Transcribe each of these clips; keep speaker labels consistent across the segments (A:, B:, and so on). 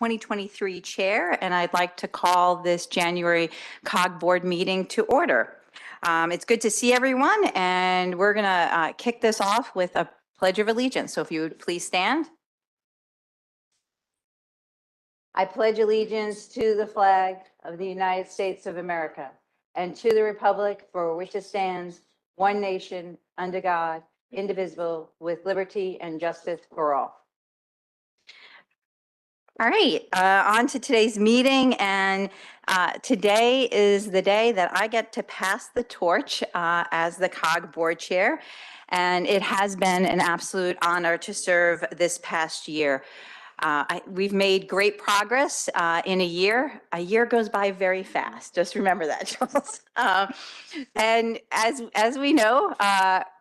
A: 2023 chair, and I'd like to call this January COG board meeting to order. It's good to see everyone, and we're going to kick this off with a Pledge of Allegiance. So if you would please stand. I pledge allegiance to the flag of the United States of America and to the republic for which it stands, one nation, under God, indivisible, with liberty and justice for all. All right, on to today's meeting, and today is the day that I get to pass the torch as the COG board chair, and it has been an absolute honor to serve this past year. We've made great progress in a year. A year goes by very fast. Just remember that, Charles. And as we know,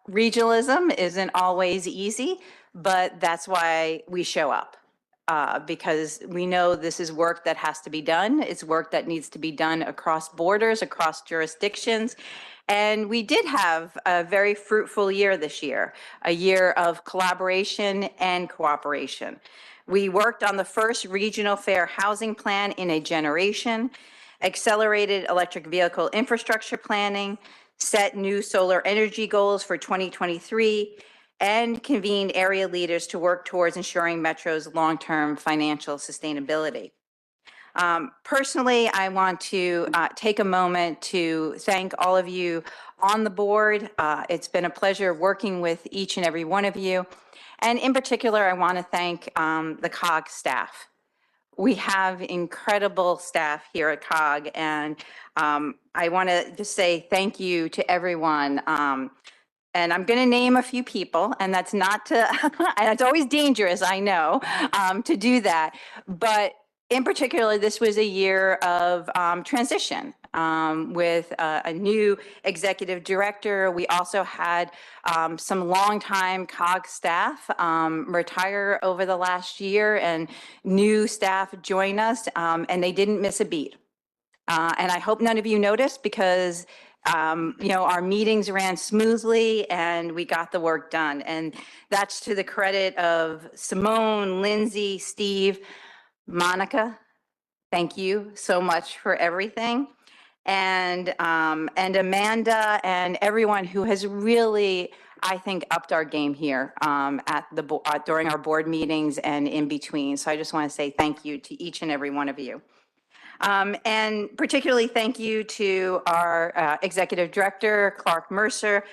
A: regionalism isn't always easy, but that's why we show up. Because we know this is work that has to be done. It's work that needs to be done across borders, across jurisdictions. And we did have a very fruitful year this year, a year of collaboration and cooperation. We worked on the first regional fair housing plan in a generation, accelerated electric vehicle infrastructure planning, set new solar energy goals for 2023, and convened area leaders to work towards ensuring Metro's long-term financial sustainability. Personally, I want to take a moment to thank all of you on the board. It's been a pleasure working with each and every one of you. And in particular, I want to thank the COG staff. We have incredible staff here at COG, and I want to just say thank you to everyone. And I'm going to name a few people, and that's not to, and it's always dangerous, I know, to do that. But in particular, this was a year of transition with a new executive director. We also had some longtime COG staff retire over the last year, and new staff join us, and they didn't miss a beat. And I hope none of you noticed, because our meetings ran smoothly and we got the work done. And that's to the credit of Simone, Lindsay, Steve, Monica. Thank you so much for everything. And Amanda and everyone who has really, I think, upped our game here during our board meetings and in between. So I just want to say thank you to each and every one of you. And particularly thank you to our Executive Director, Clark Mercer,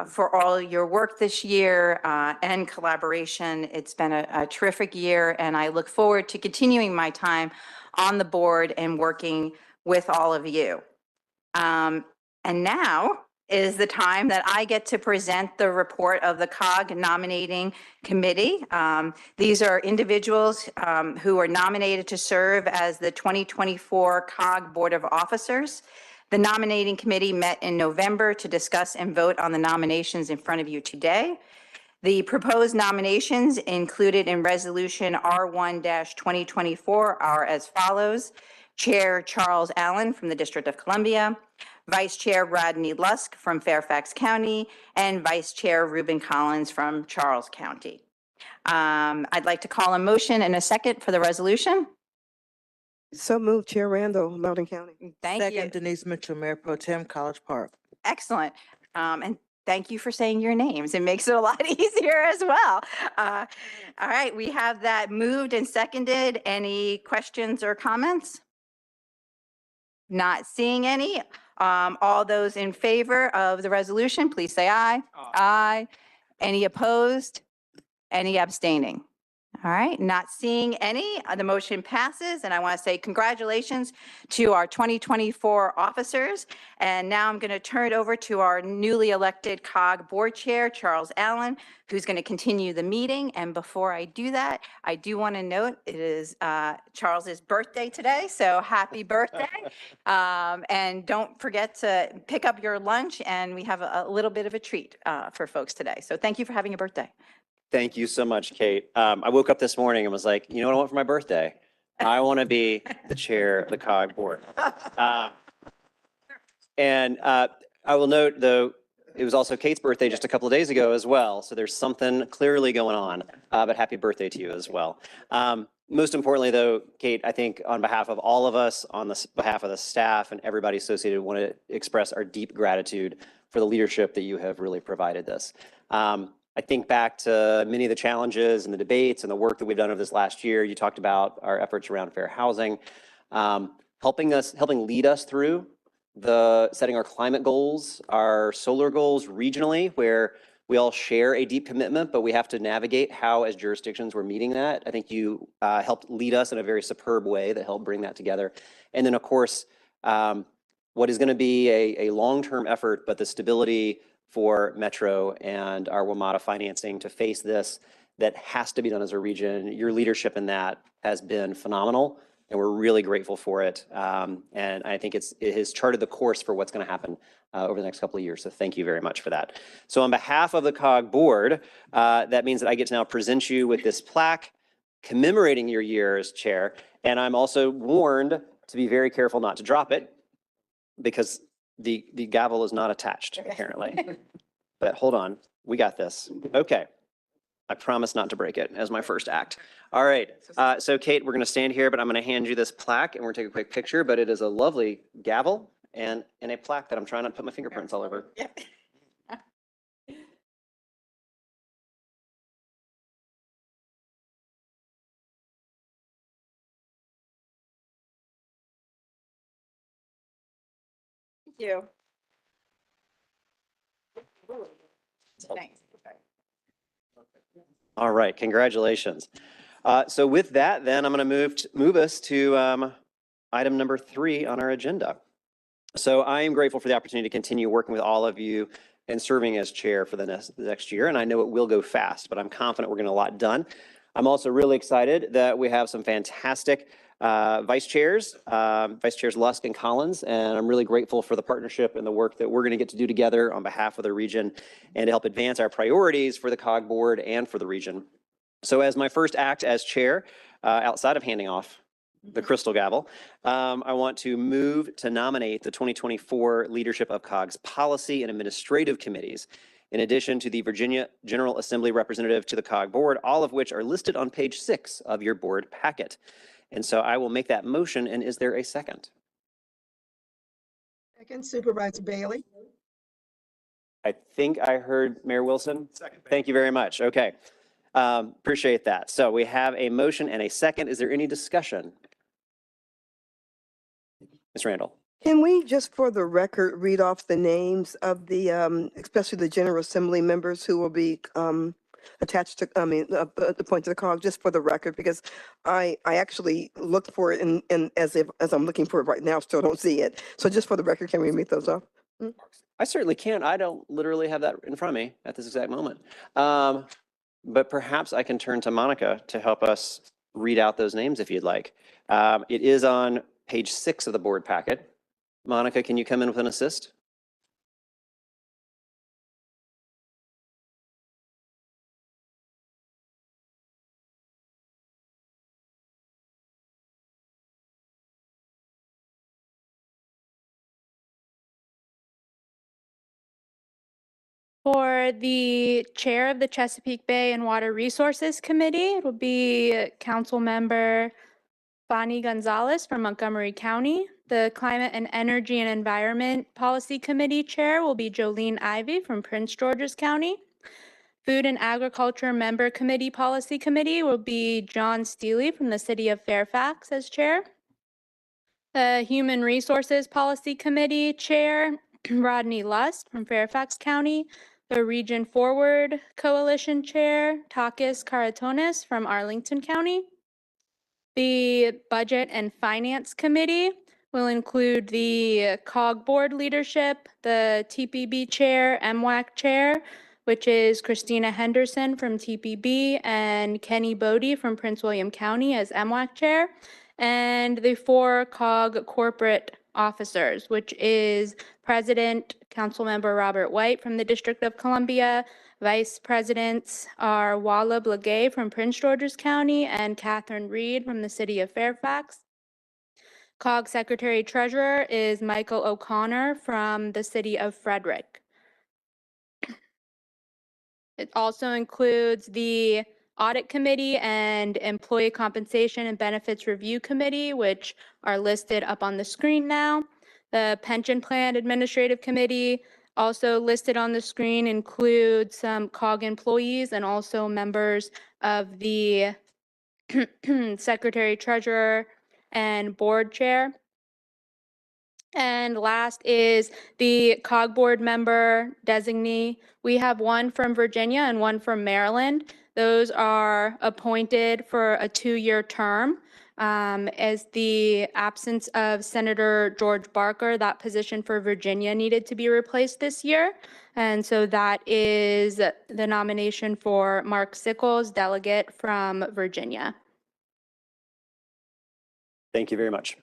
A: for all your work this year and collaboration. It's been a terrific year, and I look forward to continuing my time on the board and working with all of you. And now is the time that I get to present the report of the COG nominating committee. These are individuals who are nominated to serve as the 2024 COG Board of Officers. The nominating committee met in November to discuss and vote on the nominations in front of you today. The proposed nominations included in Resolution R1-2024 are as follows: Chair Charles Allen from the District of Columbia, Vice Chair Rodney Lusk from Fairfax County, and Vice Chair Ruben Collins from Charles County. I'd like to call a motion and a second for the resolution.
B: So moved, Chair Randall, Loudoun County.
A: Thank you.
C: Second, Denise Mitchell, Mayor Pro Tem, College Park.
A: Excellent. And thank you for saying your names. It makes it a lot easier as well. All right, we have that moved and seconded. Any questions or comments? Not seeing any. All those in favor of the resolution, please say aye. Aye. Any opposed? Any abstaining? All right, not seeing any. The motion passes, and I want to say congratulations to our 2024 officers. And now I'm going to turn it over to our newly elected COG board chair, Charles Allen, who's going to continue the meeting. And before I do that, I do want to note it is Charles's birthday today, so happy birthday. And don't forget to pick up your lunch, and we have a little bit of a treat for folks today. So thank you for having a birthday.
D: Thank you so much, Kate. I woke up this morning and was like, you know what I want for my birthday? I want to be the chair of the COG board. And I will note, though, it was also Kate's birthday just a couple of days ago as well. So there's something clearly going on. But happy birthday to you as well. Most importantly, though, Kate, I think on behalf of all of us, on the behalf of the staff and everybody associated, want to express our deep gratitude for the leadership that you have really provided this. I think back to many of the challenges and the debates and the work that we've done over this last year. You talked about our efforts around fair housing, helping lead us through setting our climate goals, our solar goals regionally, where we all share a deep commitment, but we have to navigate how, as jurisdictions, we're meeting that. I think you helped lead us in a very superb way that helped bring that together. And then, of course, what is going to be a long-term effort, but the stability for Metro and our WMATA financing to face this that has to be done as a region. Your leadership in that has been phenomenal, and we're really grateful for it. And I think it has charted the course for what's going to happen over the next couple of years. So thank you very much for that. So on behalf of the COG board, that means that I get to now present you with this plaque commemorating your year as chair. And I'm also warned to be very careful not to drop it because the gavel is not attached, apparently. But hold on, we got this. Okay. I promise not to break it as my first act. All right. So Kate, we're going to stand here, but I'm going to hand you this plaque and we're going to take a quick picture, but it is a lovely gavel and a plaque that I'm trying not to put my fingerprints all over.
A: Thank you. Thanks.
D: All right. Congratulations. So with that, then I'm going to move us to item number 3 on our agenda. So I am grateful for the opportunity to continue working with all of you and serving as chair for the next year. And I know it will go fast, but I'm confident we're getting a lot done. I'm also really excited that we have some fantastic vice chairs Lusk and Collins, and I'm really grateful for the partnership and the work that we're going to get to do together on behalf of the region and to help advance our priorities for the COG board and for the region. So as my first act as chair, outside of handing off the crystal gavel, I want to move to nominate the 2024 leadership of COG's policy and administrative committees, in addition to the Virginia General Assembly representative to the COG board, all of which are listed on page 6 of your board packet. And so I will make that motion. And is there a second?
B: Second, Supervisor Bailey.
D: I think I heard Mayor Wilson. Second. Thank you very much. Okay. Appreciate that. So we have a motion and a second. Is there any discussion? Ms. Randall.
B: Can we, just for the record, read off the names of the, especially the General Assembly members who will be attached to, appointed to the COG, just for the record, because I actually looked for it and as I'm looking for it right now, still don't see it. So just for the record, can we read those off?
D: I certainly can. I don't literally have that in front of me at this exact moment. But perhaps I can turn to Monica to help us read out those names if you'd like. It is on page 6 of the board packet. Monica, can you come in with an assist?
E: For the chair of the Chesapeake Bay and Water Resources Committee, it will be Council Member Bonnie Gonzalez from Montgomery County. The Climate and Energy and Environment Policy Committee Chair will be Jolene Ivy from Prince George's County. Food and Agriculture Member Committee Policy Committee will be John Steely from the City of Fairfax as chair. The Human Resources Policy Committee Chair, Rodney Lust from Fairfax County. The Region Forward Coalition Chair, Takis Karatonis from Arlington County. The Budget and Finance Committee will include the COG board leadership, the TPB Chair, MWAC Chair, which is Christina Henderson from TPB and Kenny Bodie from Prince William County as MWAC Chair, and the 4 COG corporate officers, which is President, Councilmember Robert White from the District of Columbia. Vice Presidents are Walla Blagay from Prince George's County and Catherine Reed from the City of Fairfax. COG Secretary Treasurer is Michael O'Connor from the City of Frederick. It also includes the Audit Committee and Employee Compensation and Benefits Review Committee, which are listed up on the screen now. The Pension Plan Administrative Committee, also listed on the screen, includes some COG employees and also members of the Secretary, Treasurer, and Board Chair. And last is the COG board member designee. We have one from Virginia and one from Maryland. Those are appointed for a 2-year term. As the absence of Senator George Barker, that position for Virginia needed to be replaced this year. And so that is the nomination for Mark Sickles, delegate from Virginia.
D: Thank you very much.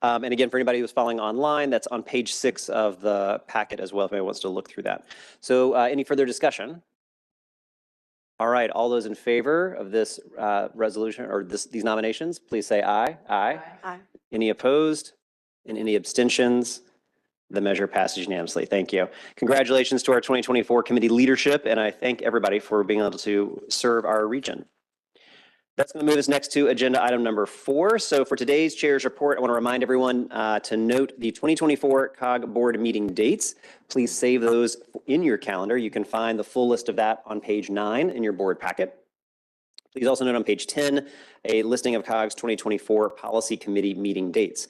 D: And again, for anybody who's following online, that's on page 6 of the packet as well, if anyone wants to look through that. So any further discussion? All right, all those in favor of this resolution or these nominations, please say aye. Aye.
A: Aye.
D: Any opposed and any abstentions? The measure passes unanimously. Thank you. Congratulations to our 2024 committee leadership, and I thank everybody for being able to serve our region. That's going to move us next to agenda item number 4. So for today's chair's report, I want to remind everyone to note the 2024 COG board meeting dates. Please save those in your calendar. You can find the full list of that on page 9 in your board packet. Please also note on page 10 a listing of COG's 2024 policy committee meeting dates.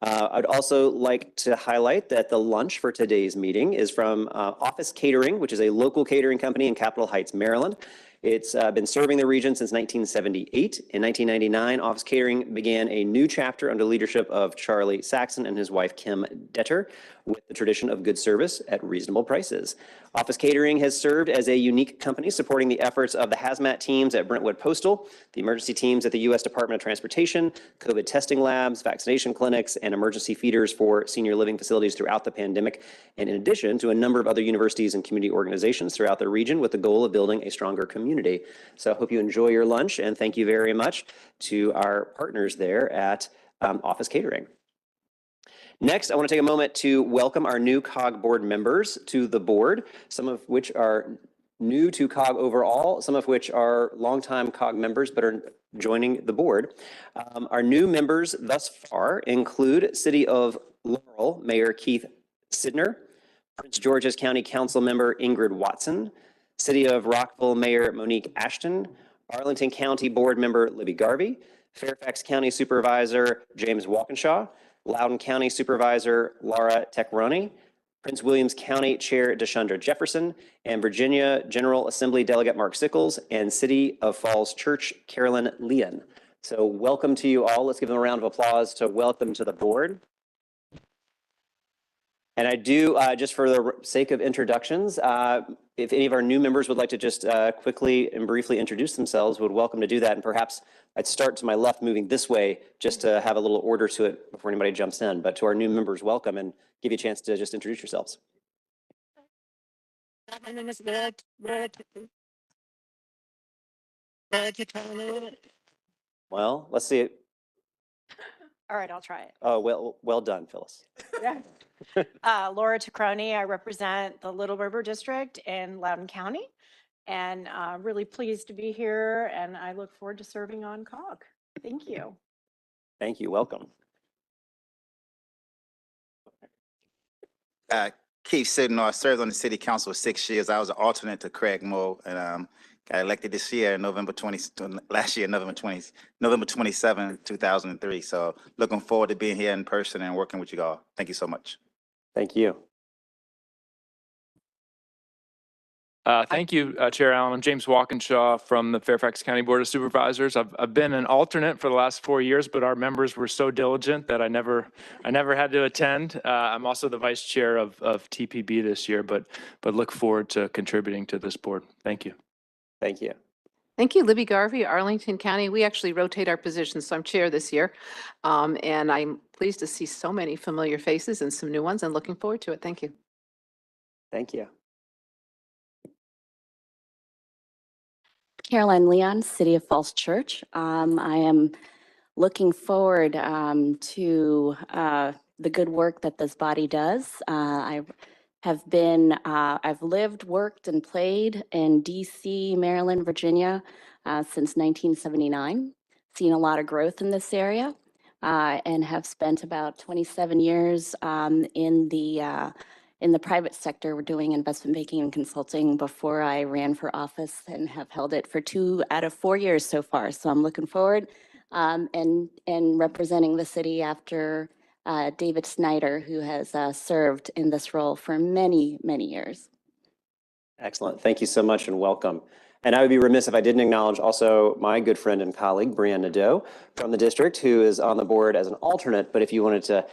D: I'd also like to highlight that the lunch for today's meeting is from Office Catering, which is a local catering company in Capitol Heights, Maryland. It's been serving the region since 1978. In 1999, Office Catering began a new chapter under the leadership of Charlie Saxon and his wife, Kim Detter, with the tradition of good service at reasonable prices. Office Catering has served as a unique company supporting the efforts of the hazmat teams at Brentwood Postal, the emergency teams at the U.S. Department of Transportation, COVID testing labs, vaccination clinics, and emergency feeders for senior living facilities throughout the pandemic, and in addition to a number of other universities and community organizations throughout the region with the goal of building a stronger community. So I hope you enjoy your lunch, and thank you very much to our partners there at Office Catering. Next, I want to take a moment to welcome our new COG board members to the board, some of which are new to COG overall, some of which are longtime COG members but are joining the board. Our new members thus far include City of Laurel Mayor Keith Sidner, Prince George's County Council member Ingrid Watson, City of Rockville Mayor Monique Ashton, Arlington County Board member Libby Garvey, Fairfax County Supervisor James Walkinshaw, Loudoun County Supervisor Laura Tecroni, Prince Williams County Chair Deshandra Jefferson, and Virginia General Assembly Delegate Mark Sickles, and City of Falls Church Carolyn Leon. So welcome to you all. Let's give them a round of applause to welcome to the board. And I do, just for the sake of introductions, if any of our new members would like to just quickly and briefly introduce themselves, would welcome to do that. And perhaps I'd start to my left, moving this way, just to have a little order to it before anybody jumps in. But to our new members, welcome, and give you a chance to just introduce yourselves.
F: My name is
D: Well, let's see it.
F: All right, I'll try it.
D: Oh, well done, Phyllis.
F: Yeah. Laura Tecroni, I represent the Little River District in Loudoun County, and really pleased to be here, and I look forward to serving on COG. Thank you.
D: Thank you. Welcome.
G: Keith Sidnor, served on the city council for 6 years. I was an alternate to Craig Moe, and got elected this year, November 27, 2003. So looking forward to being here in person and working with you all. Thank you so much.
D: Thank you.
H: Thank you, Chair Allen. I'm James Walkinshaw from the Fairfax County Board of Supervisors. I've been an alternate for the last 4 years, but our members were so diligent that I never had to attend. I'm also the vice chair of TPB this year, but look forward to contributing to this board. Thank you.
D: Thank you.
I: Thank you, Libby Garvey, Arlington County. We actually rotate our positions, so I'm chair this year. And I'm pleased to see so many familiar faces and some new ones, and looking forward to it. Thank you.
D: Thank you.
J: Caroline Leon, City of Falls Church. I am looking forward to the good work that this body does. I've lived, worked, and played in DC, Maryland, Virginia, since 1979. Seen a lot of growth in this area and have spent about 27 years in the private sector. We're doing investment banking and consulting before I ran for office, and have held it for 2 out of 4 years so far. So I'm looking forward and representing the city after David Snyder, who has served in this role for many, many years.
D: Excellent. Thank you so much and welcome. And I would be remiss if I didn't acknowledge also my good friend and colleague, Brianne Nadeau from the district, who is on the board as an alternate. But if you wanted to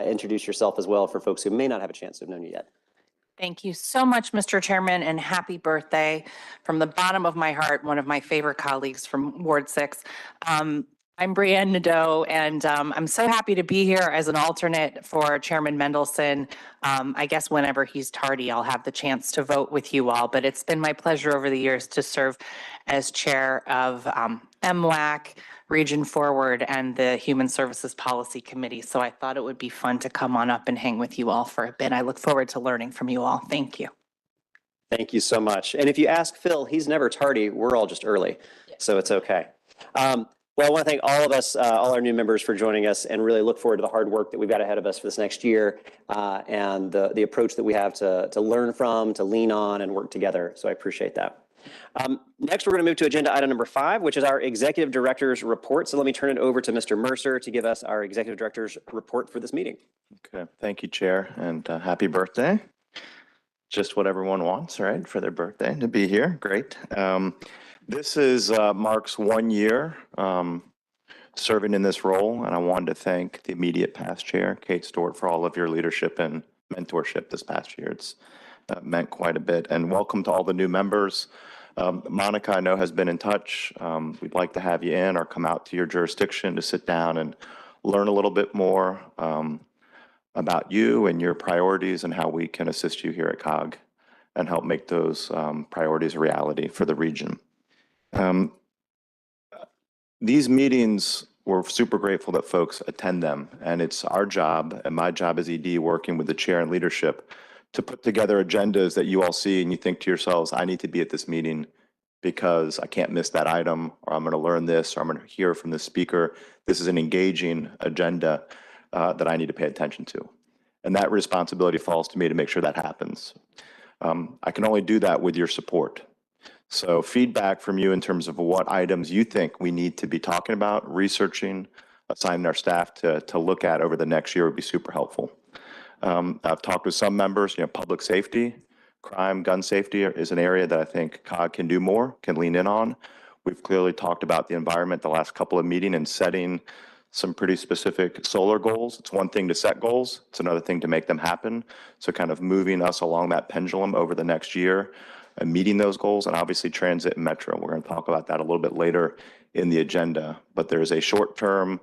D: introduce yourself as well for folks who may not have a chance to have known you yet.
K: Thank you so much, Mr. Chairman, and happy birthday. From the bottom of my heart, one of my favorite colleagues from Ward 6. I'm Brianne Nadeau, and I'm so happy to be here as an alternate for Chairman Mendelson. I guess whenever he's tardy, I'll have the chance to vote with you all, but it's been my pleasure over the years to serve as chair of MWAC, Region Forward, and the Human Services Policy Committee. So I thought it would be fun to come on up and hang with you all for a bit. I look forward to learning from you all. Thank you.
D: Thank you so much. And if you ask Phil, he's never tardy. We're all just early, so it's okay. Well, I want to thank all of us, all our new members for joining us, and really look forward to the hard work that we've got ahead of us for this next year and the approach that we have to learn from, to lean on and work together. So I appreciate that. Next, we're going to move to agenda item number 5, which is our executive director's report. So let me turn it over to Mr. Mercer to give us our executive director's report for this meeting.
L: Okay, thank you, Chair, and happy birthday. Just what everyone wants, right, for their birthday to be here. Great. This is Mark's 1 year serving in this role, and I wanted to thank the immediate past chair, Kate Stewart, for all of your leadership and mentorship this past year. It's meant quite a bit. And welcome to all the new members. Monica, I know, has been in touch. We'd like to have you in or come out to your jurisdiction to sit down and learn a little bit more about you and your priorities and how we can assist you here at COG and help make those priorities a reality for the region. These meetings, we're super grateful that folks attend them, and it's our job and my job as ED, working with the chair and leadership, to put together agendas that you all see and you think to yourselves, I need to be at this meeting because I can't miss that item, or I'm going to learn this, or I'm going to hear from the speaker. This is an engaging agenda that I need to pay attention to. And that responsibility falls to me to make sure that happens. I can only do that with your support. So feedback from you in terms of what items you think we need to be talking about, researching, assigning our staff to look at over the next year would be super helpful. I've talked with some members, public safety, crime, gun safety is an area that I think COG can do more, can lean in on. We've clearly talked about the environment the last couple of meetings and setting some pretty specific solar goals. It's one thing to set goals, it's another thing to make them happen. So kind of moving us along that pendulum over the next year and meeting those goals, and obviously transit and metro. We're going to talk about that a little bit later in the agenda, but there's a short-term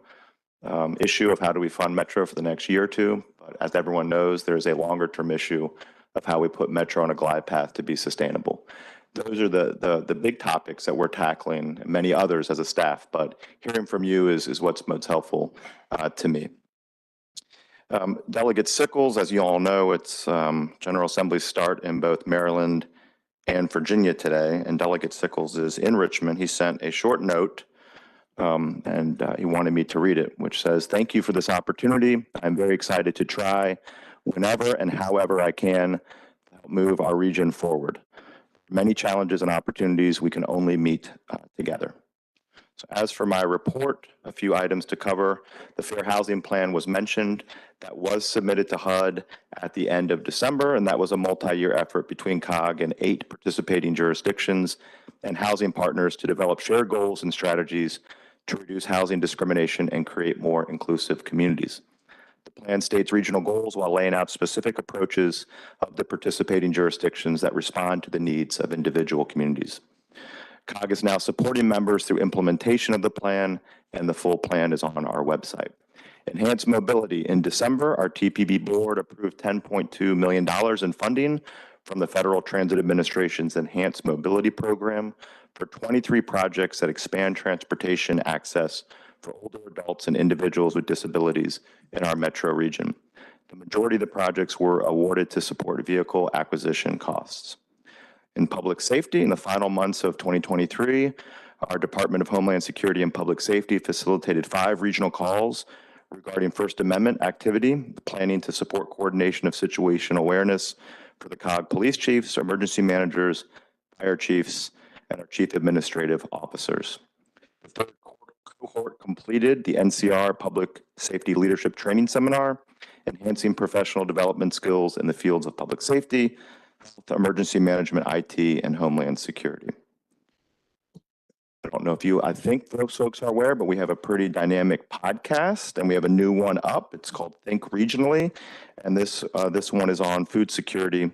L: issue of how do we fund metro for the next year or two. But as everyone knows, there's a longer-term issue of how we put metro on a glide path to be sustainable. Those are the big topics that we're tackling, and many others as a staff, but hearing from you is what's most helpful to me. Delegate Sickles, as you all know, it's General Assembly start in both Maryland and Virginia today, and Delegate Sickles is in Richmond. He sent a short note and he wanted me to read it, which says, "Thank you for this opportunity. I'm very excited to try whenever and however I can to help move our region forward. Many challenges and opportunities we can only meet together." So as for my report, a few items to cover. The Fair Housing Plan was mentioned. That was submitted to HUD at the end of December, and that was a multi-year effort between COG and 8 participating jurisdictions and housing partners to develop shared goals and strategies to reduce housing discrimination and create more inclusive communities. The plan states regional goals while laying out specific approaches of the participating jurisdictions that respond to the needs of individual communities. COG is now supporting members through implementation of the plan, and the full plan is on our website. Enhanced mobility. In December, our TPB board approved $10.2 million in funding from the Federal Transit Administration's Enhanced Mobility Program for 23 projects that expand transportation access for older adults and individuals with disabilities in our metro region. The majority of the projects were awarded to support vehicle acquisition costs. In public safety, in the final months of 2023, Our Department of Homeland Security and Public Safety facilitated 5 regional calls regarding First Amendment activity, planning to support coordination of situation awareness for the COG police chiefs, emergency managers, fire chiefs, and our chief administrative officers. The third cohort completed the NCR Public Safety Leadership Training Seminar, enhancing professional development skills in the fields of public safety, health, emergency management, IT, and homeland security. I don't know if I think those folks are aware, but we have a pretty dynamic podcast and we have a new one up. It's called Think Regionally. And this one is on food security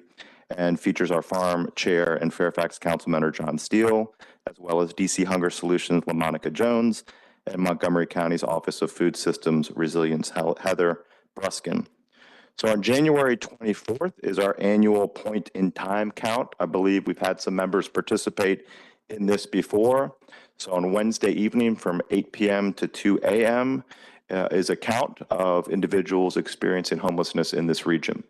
L: and features our farm chair and Fairfax Council member John Steele, as well as DC Hunger Solutions, LaMonica Jones, and Montgomery County's Office of Food Systems Resilience, Heather Bruskin. So on January 24th is our annual point in time count. I believe we've had some members participate in this before. So on Wednesday evening from 8 p.m. to 2 a.m. Is a count of individuals experiencing homelessness in this region.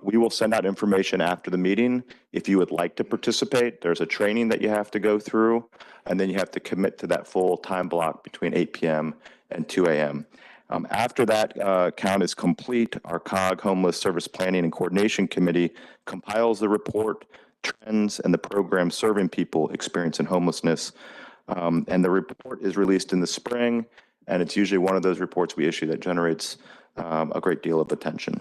L: We will send out information after the meeting. If you would like to participate, there's a training that you have to go through, and then you have to commit to that full time block between 8 p.m. and 2 a.m. After that count is complete, our COG Homeless Service Planning and Coordination Committee compiles the report, trends, and the program serving people experiencing homelessness. And the report is released in the spring, and it's usually one of those reports we issue that generates a great deal of attention.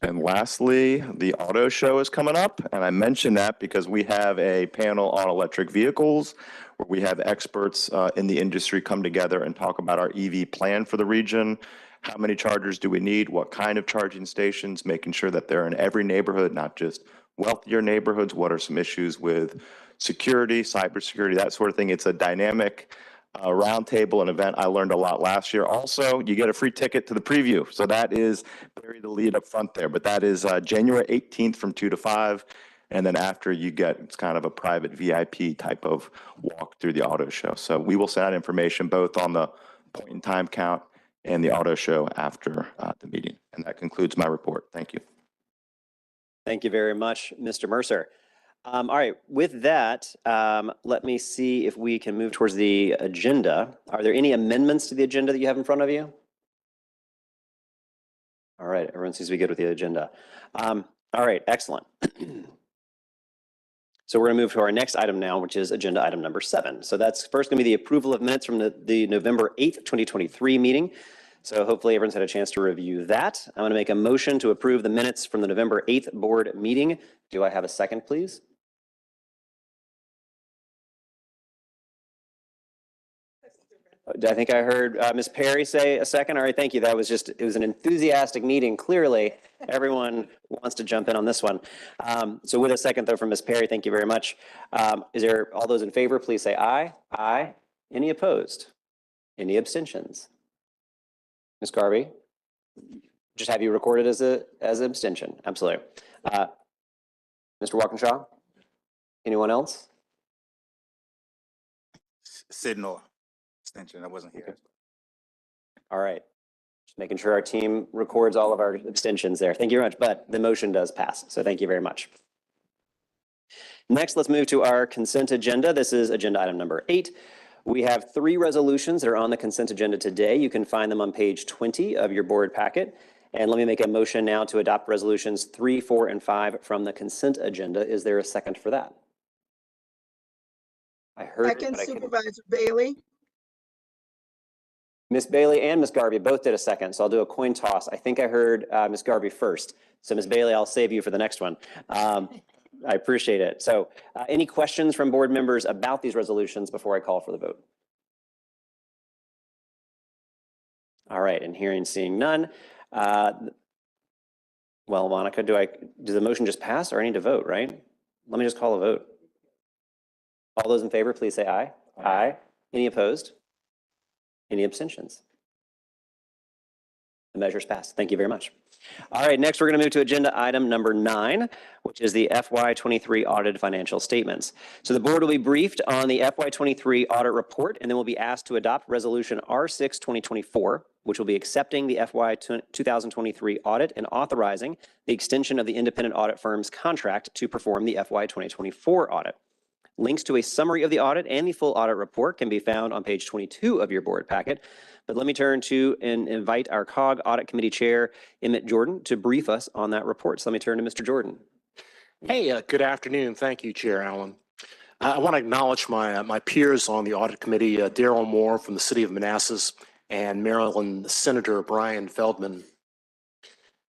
L: And lastly, the auto show is coming up, and I mention that because we have a panel on electric vehicles where we have experts in the industry come together and talk about our EV plan for the region. How many chargers do we need? What kind of charging stations? Making sure that they're in every neighborhood, not just wealthier neighborhoods. What are some issues with security, cybersecurity, that sort of thing? It's a dynamic roundtable, an event I learned a lot last year. Also, you get a free ticket to the preview. So that is bury the lead up front there. But that is January 18th from 2 to 5. And then after you get, it's kind of a private VIP type of walk through the auto show. So we will send out information both on the point in time count and the auto show after the meeting. And that concludes my report. Thank you.
D: Thank you very much, Mr. Mercer. All right, with that, let me see if we can move towards the agenda. Are there any amendments to the agenda that you have in front of you? All right, everyone seems to be good with the agenda. All right, excellent. So we're going to move to our next item now, which is agenda item number 7. So that's first going to be the approval of minutes from the November 8th, 2023 meeting. So hopefully everyone's had a chance to review that. I'm going to make a motion to approve the minutes from the November 8th board meeting. Do I have a second, please? I think I heard Ms. Perry say a second. All right, thank you. That was just, it was an enthusiastic meeting. Clearly, everyone wants to jump in on this one. So with a second though from Ms. Perry, thank you very much. Is there, all those in favor, please say aye. Aye. Any opposed? Any abstentions? Ms. Garvey, just have you recorded as an abstention. Absolutely. Mr. Walkinshaw, anyone else?
G: Sid no. Extension, I wasn't here.
D: All right. Just making sure our team records all of our abstentions there. Thank you very much, but the motion does pass. So thank you very much. Next, let's move to our consent agenda. This is agenda item number 8. We have 3 resolutions that are on the consent agenda today. You can find them on page 20 of your board packet. And let me make a motion now to adopt resolutions 3, 4, and 5 from the consent agenda. Is there a second for that? I heard
M: Second, Supervisor Bailey.
D: Ms. Bailey and Ms. Garvey both did a second, so I'll do a coin toss. I think I heard Ms. Garvey first. So Ms. Bailey, I'll save you for the next one. I appreciate it. So any questions from board members about these resolutions before I call for the vote? All right, and hearing, seeing none. Well, Monica, does the motion just pass or I need to vote, right? Let me just call a vote. All those in favor, please say aye. Aye. Any opposed? Any abstentions? The measure's passed. Thank you very much. All right, next we're going to move to agenda item number 9, which is the FY23 audited financial statements. So the board will be briefed on the FY23 audit report, and then we'll be asked to adopt resolution R6-2024, which will be accepting the FY 2023 audit and authorizing the extension of the independent audit firm's contract to perform the FY 2024 audit. Links to a summary of the audit and the full audit report can be found on page 22 of your board packet. But let me turn to and invite our COG Audit Committee Chair, Emmett Jordan, to brief us on that report. So let me turn to Mr. Jordan.
N: Hey, good afternoon. Thank you, Chair Allen. I want to acknowledge my peers on the Audit Committee, Daryl Moore from the City of Manassas and Maryland Senator Brian Feldman.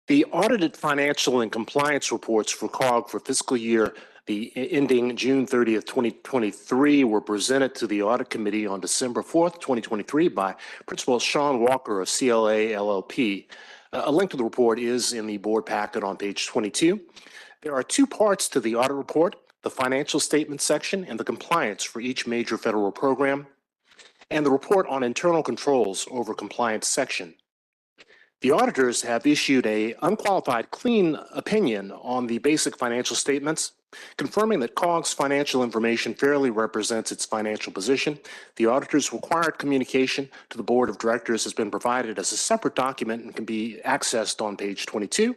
N: The audited financial and compliance reports for COG for fiscal year ending June 30th, 2023 were presented to the Audit Committee on December 4th, 2023 by Principal Sean Walker of CLA LLP. A link to the report is in the board packet on page 22. There are two parts to the audit report: the financial statement section and the compliance for each major federal program, and the report on internal controls over compliance section. The auditors have issued an unqualified clean opinion on the basic financial statements, confirming that COG's financial information fairly represents its financial position. The auditor's required communication to the board of directors has been provided as a separate document and can be accessed on page 22.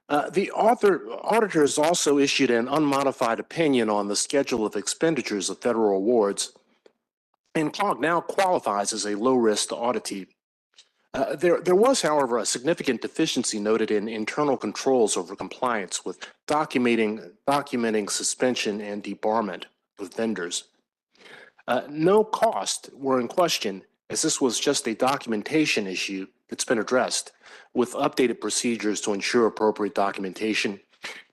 N: The auditors also issued an unmodified opinion on the schedule of expenditures of federal awards, and COG now qualifies as a low-risk auditee. There was, however, a significant deficiency noted in internal controls over compliance with documenting suspension and debarment with vendors. No costs were in question, as this was just a documentation issue that's been addressed with updated procedures to ensure appropriate documentation.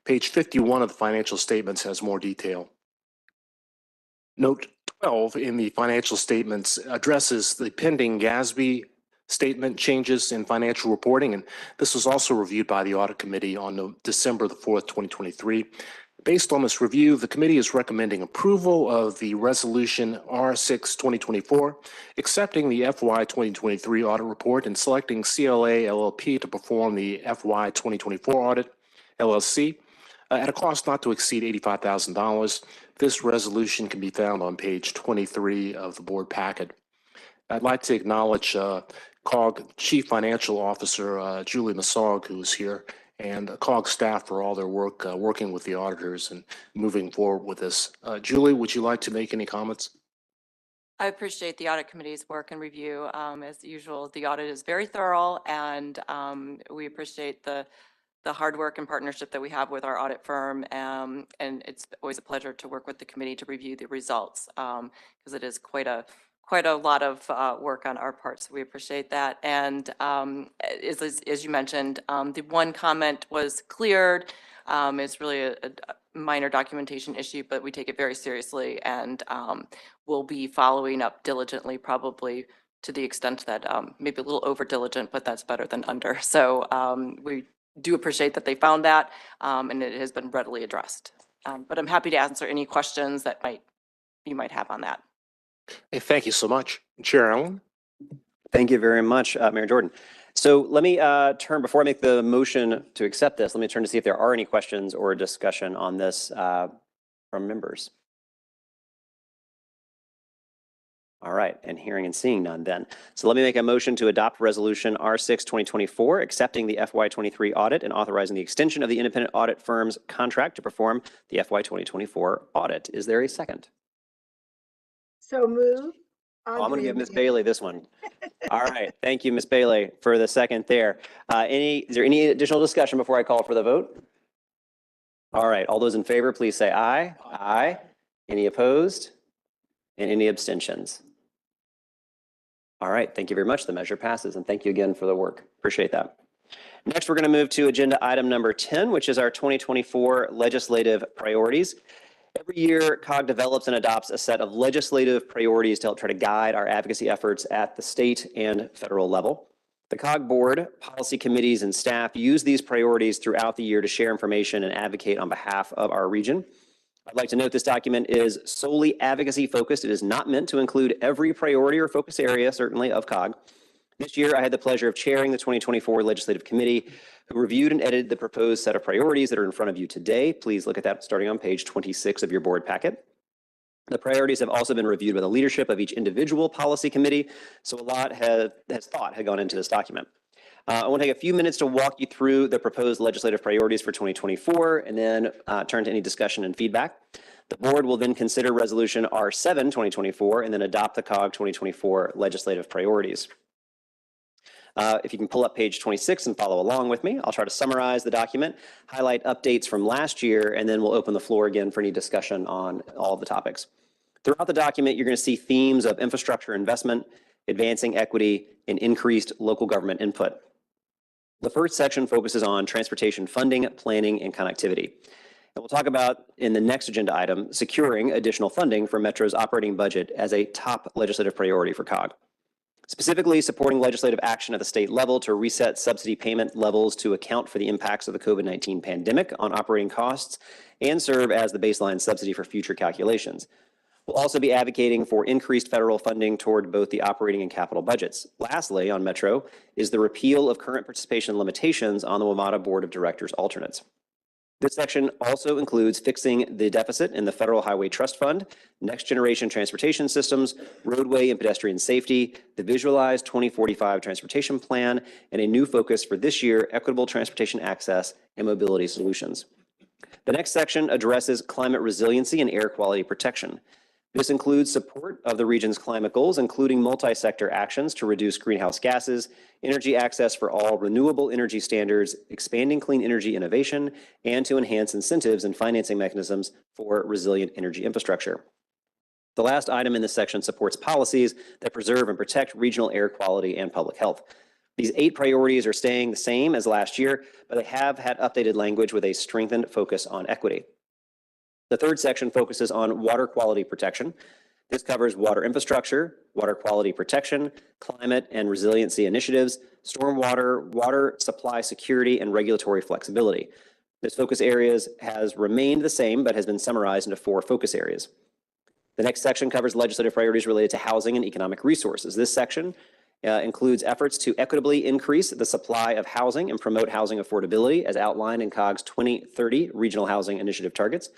N: Page 51 of the financial statements has more detail. Note 12 in the financial statements addresses the pending GASB statement changes in financial reporting, and this was also reviewed by the Audit Committee on December the 4th, 2023. Based on this review, the committee is recommending approval of the Resolution R6-2024, accepting the FY 2023 audit report and selecting CLA LLP to perform the FY 2024 audit, LLC, at a cost not to exceed $85,000. This resolution can be found on page 23 of the board packet. I'd like to acknowledge COG Chief Financial Officer Julie Massog, who is here, and COG staff for all their work working with the auditors and moving forward with this. Julie, would you like to make any comments?
O: I appreciate the audit committee's work and review. As usual, the audit is very thorough, and we appreciate the hard work and partnership that we have with our audit firm. And it's always a pleasure to work with the committee to review the results, because it is quite a lot of work on our part, so we appreciate that. And as you mentioned, the one comment was cleared. It's really a minor documentation issue, but we take it very seriously, and we'll be following up diligently, probably to the extent that maybe a little over diligent, but that's better than under. So we do appreciate that they found that, and it has been readily addressed. But I'm happy to answer any questions that you might have on that.
N: Hey, thank you so much. Chair Allen?
D: Thank you very much, Mayor Jordan. So let me turn, before I make the motion to accept this, let me turn to see if there are any questions or discussion on this from members. All right, and hearing and seeing none then. So let me make a motion to adopt Resolution R6-2024, accepting the FY23 audit and authorizing the extension of the independent audit firm's contract to perform the FY 2024 audit. Is there a second?
M: So move.
D: Oh, I'm going to give Ms. Bailey this one. All right. Thank you, Ms. Bailey, for the second there. Is there any additional discussion before I call for the vote? All right. All those in favor, please say aye. Aye. Any opposed? And any abstentions? All right. Thank you very much. The measure passes. And thank you again for the work. Appreciate that. Next, we're going to move to agenda item number 10, which is our 2024 legislative priorities. Every year, COG develops and adopts a set of legislative priorities to help try to guide our advocacy efforts at the state and federal level. The COG board, policy committees, and staff use these priorities throughout the year to share information and advocate on behalf of our region. I'd like to note this document is solely advocacy focused. It is not meant to include every priority or focus area, certainly, of COG. This year, I had the pleasure of chairing the 2024 Legislative Committee, who reviewed and edited the proposed set of priorities that are in front of you today. Please look at that starting on page 26 of your board packet. The priorities have also been reviewed by the leadership of each individual policy committee, so a lot had gone into this document. I want to take a few minutes to walk you through the proposed legislative priorities for 2024 and then turn to any discussion and feedback. The board will then consider Resolution R7 2024 and then adopt the COG 2024 legislative priorities. If you can pull up page 26 and follow along with me, I'll try to summarize the document, highlight updates from last year, and then we'll open the floor again for any discussion on all of the topics. Throughout the document, you're going to see themes of infrastructure investment, advancing equity, and increased local government input. The first section focuses on transportation funding, planning, and connectivity. And we'll talk about, in the next agenda item, securing additional funding for Metro's operating budget as a top legislative priority for COG. Specifically, supporting legislative action at the state level to reset subsidy payment levels to account for the impacts of the COVID-19 pandemic on operating costs and serve as the baseline subsidy for future calculations. We'll also be advocating for increased federal funding toward both the operating and capital budgets. Lastly, on Metro, is the repeal of current participation limitations on the WMATA Board of Directors alternates. This section also includes fixing the deficit in the Federal Highway Trust Fund, next generation transportation systems, roadway and pedestrian safety, the visualized 2045 transportation plan, and a new focus for this year, equitable transportation access and mobility solutions. The next section addresses climate resiliency and air quality protection. This includes support of the region's climate goals, including multi-sector actions to reduce greenhouse gases, energy access for all renewable energy standards, expanding clean energy innovation, and to enhance incentives and financing mechanisms for resilient energy infrastructure. The last item in this section supports policies that preserve and protect regional air quality and public health. These 8 priorities are staying the same as last year, but they have had updated language with a strengthened focus on equity. The third section focuses on water quality protection. This covers water infrastructure, water quality protection, climate and resiliency initiatives, stormwater, water supply security, and regulatory flexibility. This focus areas has remained the same, but has been summarized into 4 focus areas. The next section covers legislative priorities related to housing and economic resources. This section includes efforts to equitably increase the supply of housing and promote housing affordability as outlined in COG's 2030 Regional Housing Initiative targets.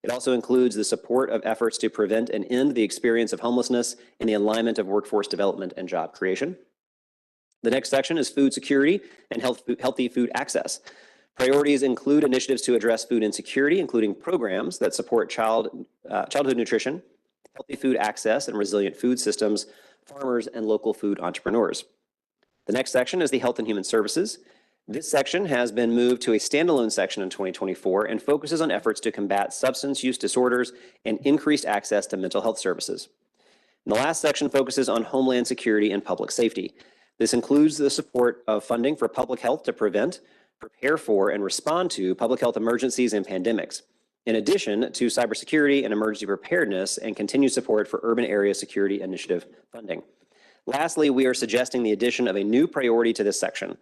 D: It also includes the support of efforts to prevent and end the experience of homelessness and the alignment of workforce development and job creation. The next section is food security and healthy food access. Priorities include initiatives to address food insecurity, including programs that support childhood nutrition, healthy food access and resilient food systems, farmers, and local food entrepreneurs. The next section is the health and human services. This section has been moved to a standalone section in 2024 and focuses on efforts to combat substance use disorders and increased access to mental health services. And the last section focuses on homeland security and public safety. This includes the support of funding for public health to prevent, prepare for, and respond to public health emergencies and pandemics, in addition to cybersecurity and emergency preparedness and continued support for urban area security initiative funding. Lastly, we are suggesting the addition of a new priority to this section: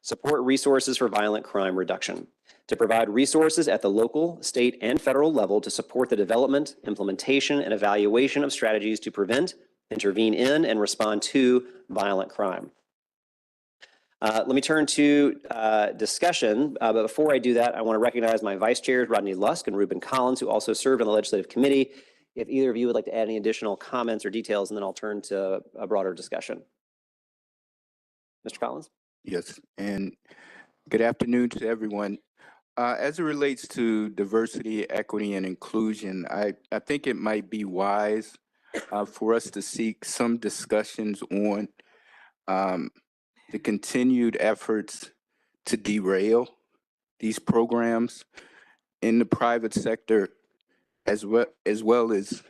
D: support resources for violent crime reduction, to provide resources at the local, state, and federal level to support the development, implementation, and evaluation of strategies to prevent, intervene in, and respond to violent crime. Let me turn to discussion, but before I do that, I want to recognize my vice chairs, Rodney Lusk and Ruben Collins, who also served on the legislative committee. If either of you would like to add any additional comments or details, and then I'll turn to a broader discussion. Mr. Collins?
P: Yes, and good afternoon to everyone. As it relates to diversity, equity, and inclusion, I think it might be wise for us to seek some discussions on the continued efforts to derail these programs in the private sector as well as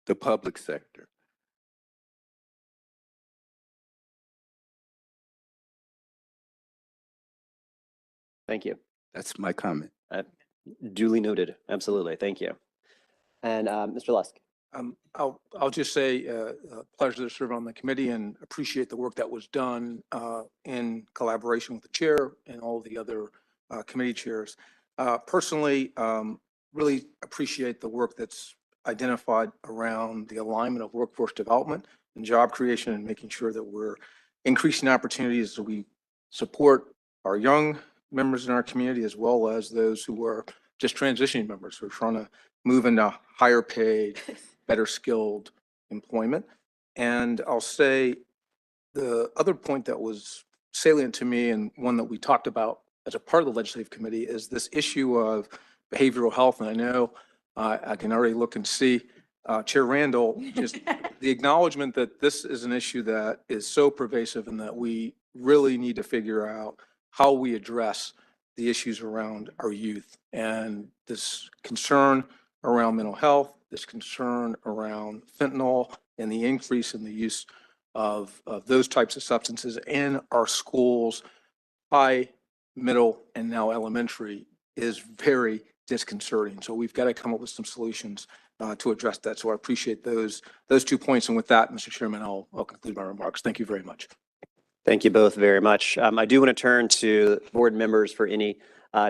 P: the public sector.
D: Thank you.
P: That's my comment.
D: Duly noted. Absolutely. Thank you. And Mr. Lusk.
Q: I'll just say pleasure to serve on the committee and appreciate the work that was done in collaboration with the chair and all the other committee chairs. Personally, really appreciate the work that's identified around the alignment of workforce development and job creation and making sure that we're increasing opportunities so we support our young members in our community as well as those who are just transitioning members who are trying to move into higher paid, better skilled employment. And I'll say the other point that was salient to me and one that we talked about as a part of the legislative committee is this issue of behavioral health. And I know I can already look and see Chair Randall, just the acknowledgement that this is an issue that is so pervasive and that we really need to figure out how we address the issues around our youth and this concern around mental health, this concern around fentanyl and the increase in the use of those types of substances in our schools, high, middle, and now elementary, is very disconcerting. So we've got to come up with some solutions to address that. So I appreciate those 2 points. And with that, Mr. Chairman, I'll conclude my remarks. Thank you very much.
D: Thank you both very much. I do want to turn to board members for any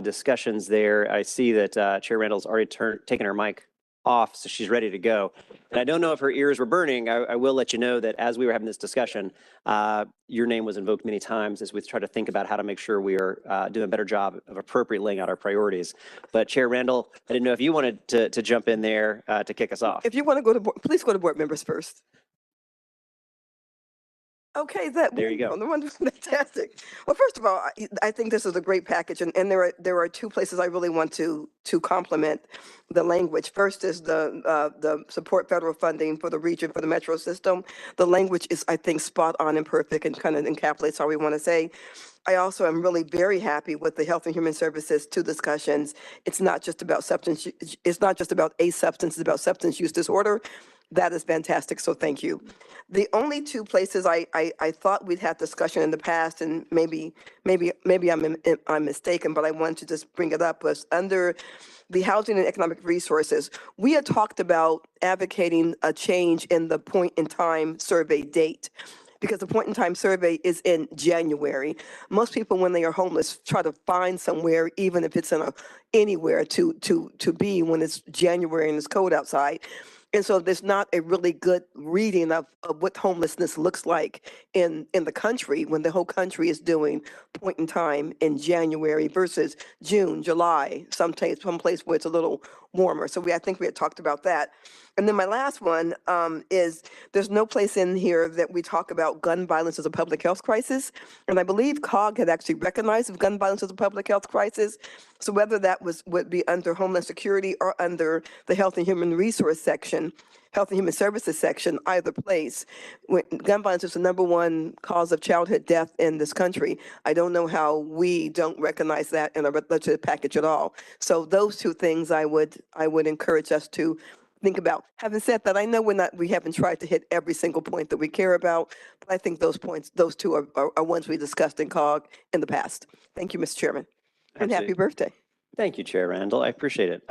D: discussions there. I see that Chair Randall's already taken her mic off, so she's ready to go. And I don't know if her ears were burning. I will let you know that as we were having this discussion, your name was invoked many times as we try to think about how to make sure we are doing a better job of appropriately laying out our priorities. But Chair Randall, I didn't know if you wanted to jump in there to kick us off.
B: If you want to go to, please go to board members first. Okay,
D: There you go.
B: Fantastic. Well, first of all, I think this is a great package, and there are 2 places I really want to compliment the language. First is the support federal funding for the region for the metro system. The language is, I think, spot on and perfect and kind of encapsulates how we want to say. I also am really very happy with the Health and Human Services 2 discussions. It's not just about substance. It's not just about a substance. It's about substance use disorder. That is fantastic. So thank you. The only 2 places I thought we'd had discussion in the past, and maybe I'm mistaken, but I wanted to just bring it up, was under the housing and economic resources. We had talked about advocating a change in the point in time survey date, because the point in time survey is in January. Most people, when they are homeless, try to find somewhere, even if it's anywhere to be when it's January and it's cold outside. And so there's not a really good reading of what homelessness looks like in the country when the whole country is doing point in time in January versus June, July, someplace where it's a little warmer. So I think we had talked about that. And then my last one is there's no place in here that we talk about gun violence as a public health crisis. And I believe COG had actually recognized gun violence as a public health crisis. So whether that would be under Homeland Security or under the Health and Human Resource section, Health and Human Services section, either place, gun violence is the #1 cause of childhood death in this country. I don't know how we don't recognize that in a legislative package at all. So those 2 things I would encourage us to think about. Having said that, I know we haven't tried to hit every single point that we care about, but I think those 2 are ones we discussed in COG in the past. Thank you, Mr. Chairman. And happy birthday.
D: Thank you, Chair Randall. I appreciate it.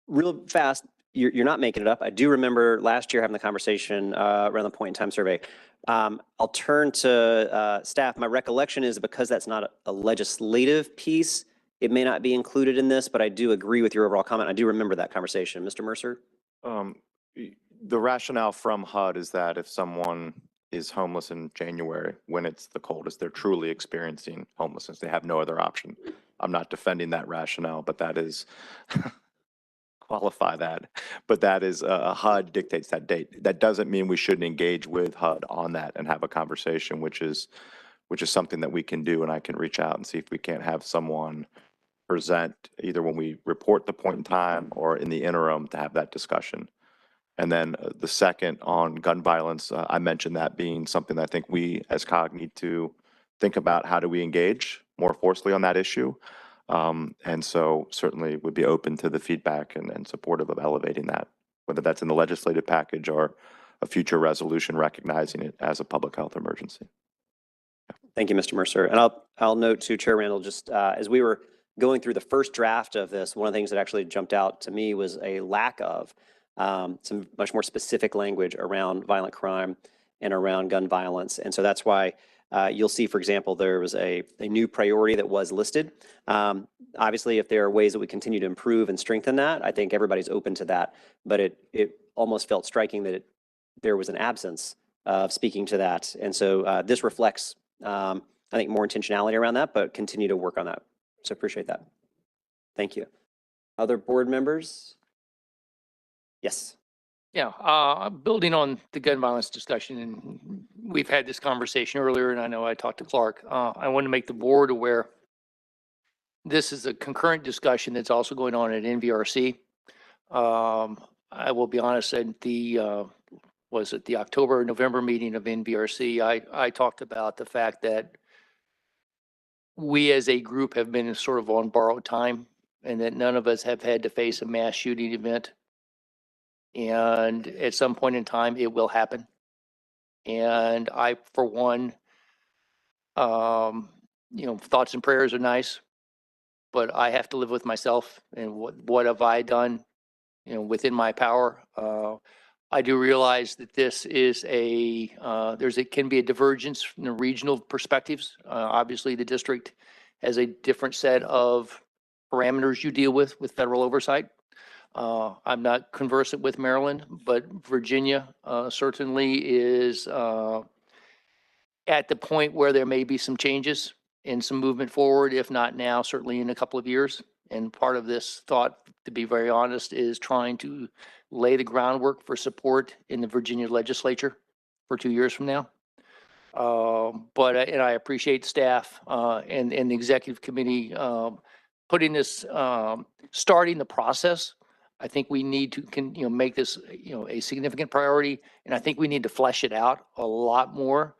D: Real fast, you're not making it up. I do remember last year having the conversation around the point in time survey. I'll turn to staff. My recollection is because that's not a legislative piece, it may not be included in this, but I do agree with your overall comment. I do remember that conversation. Mr. Mercer?
L: The rationale from HUD is that if someone is homeless in January, when it's the coldest, they're truly experiencing homelessness. They have no other option. I'm not defending that rationale, but that is qualify that. But that is HUD dictates that date. That doesn't mean we shouldn't engage with HUD on that and have a conversation, which is something that we can do, and I can reach out and see if we can't have someone present either when we report the point in time or in the interim to have that discussion. And then the second on gun violence, I mentioned that being something that I think we as COG need to think about. How do we engage more forcefully on that issue? And so certainly would be open to the feedback and supportive of elevating that, whether that's in the legislative package or a future resolution recognizing it as a public health emergency.
D: Thank you, Mr. Mercer. And I'll note too, Chair Randall, just as we were going through the first draft of this, one of the things that actually jumped out to me was a lack of some much more specific language around violent crime and around gun violence. And so that's why you'll see, for example, there was a new priority that was listed. Obviously, if there are ways that we continue to improve and strengthen that, I think everybody's open to that. But it almost felt striking that there was an absence of speaking to that. And so this reflects, I think, more intentionality around that, but continue to work on that. So appreciate that. Thank you. Other board members? Yes.
R: Yeah, building on the gun violence discussion, and we've had this conversation earlier, and I know I talked to Clark. I want to make the board aware this is a concurrent discussion that's also going on at NVRC I will be honest, at the, was it the October, November meeting of NVRC, I talked about the fact that we as a group have been sort of on borrowed time and that none of us have had to face a mass shooting event. And at some point in time, it will happen. And I, for one, thoughts and prayers are nice, but I have to live with myself and what have I done, within my power. I do realize that this is can be a divergence from the regional perspectives. Obviously, the district has a different set of parameters you deal with federal oversight. I'm not conversant with Maryland, but Virginia certainly is at the point where there may be some changes and some movement forward, if not now, certainly in a couple of years. And part of this thought, to be very honest, is trying to lay the groundwork for support in the Virginia legislature for 2 years from now. And I appreciate staff and the executive committee putting this, starting the process. I think we need to make this a significant priority, and I think we need to flesh it out a lot more.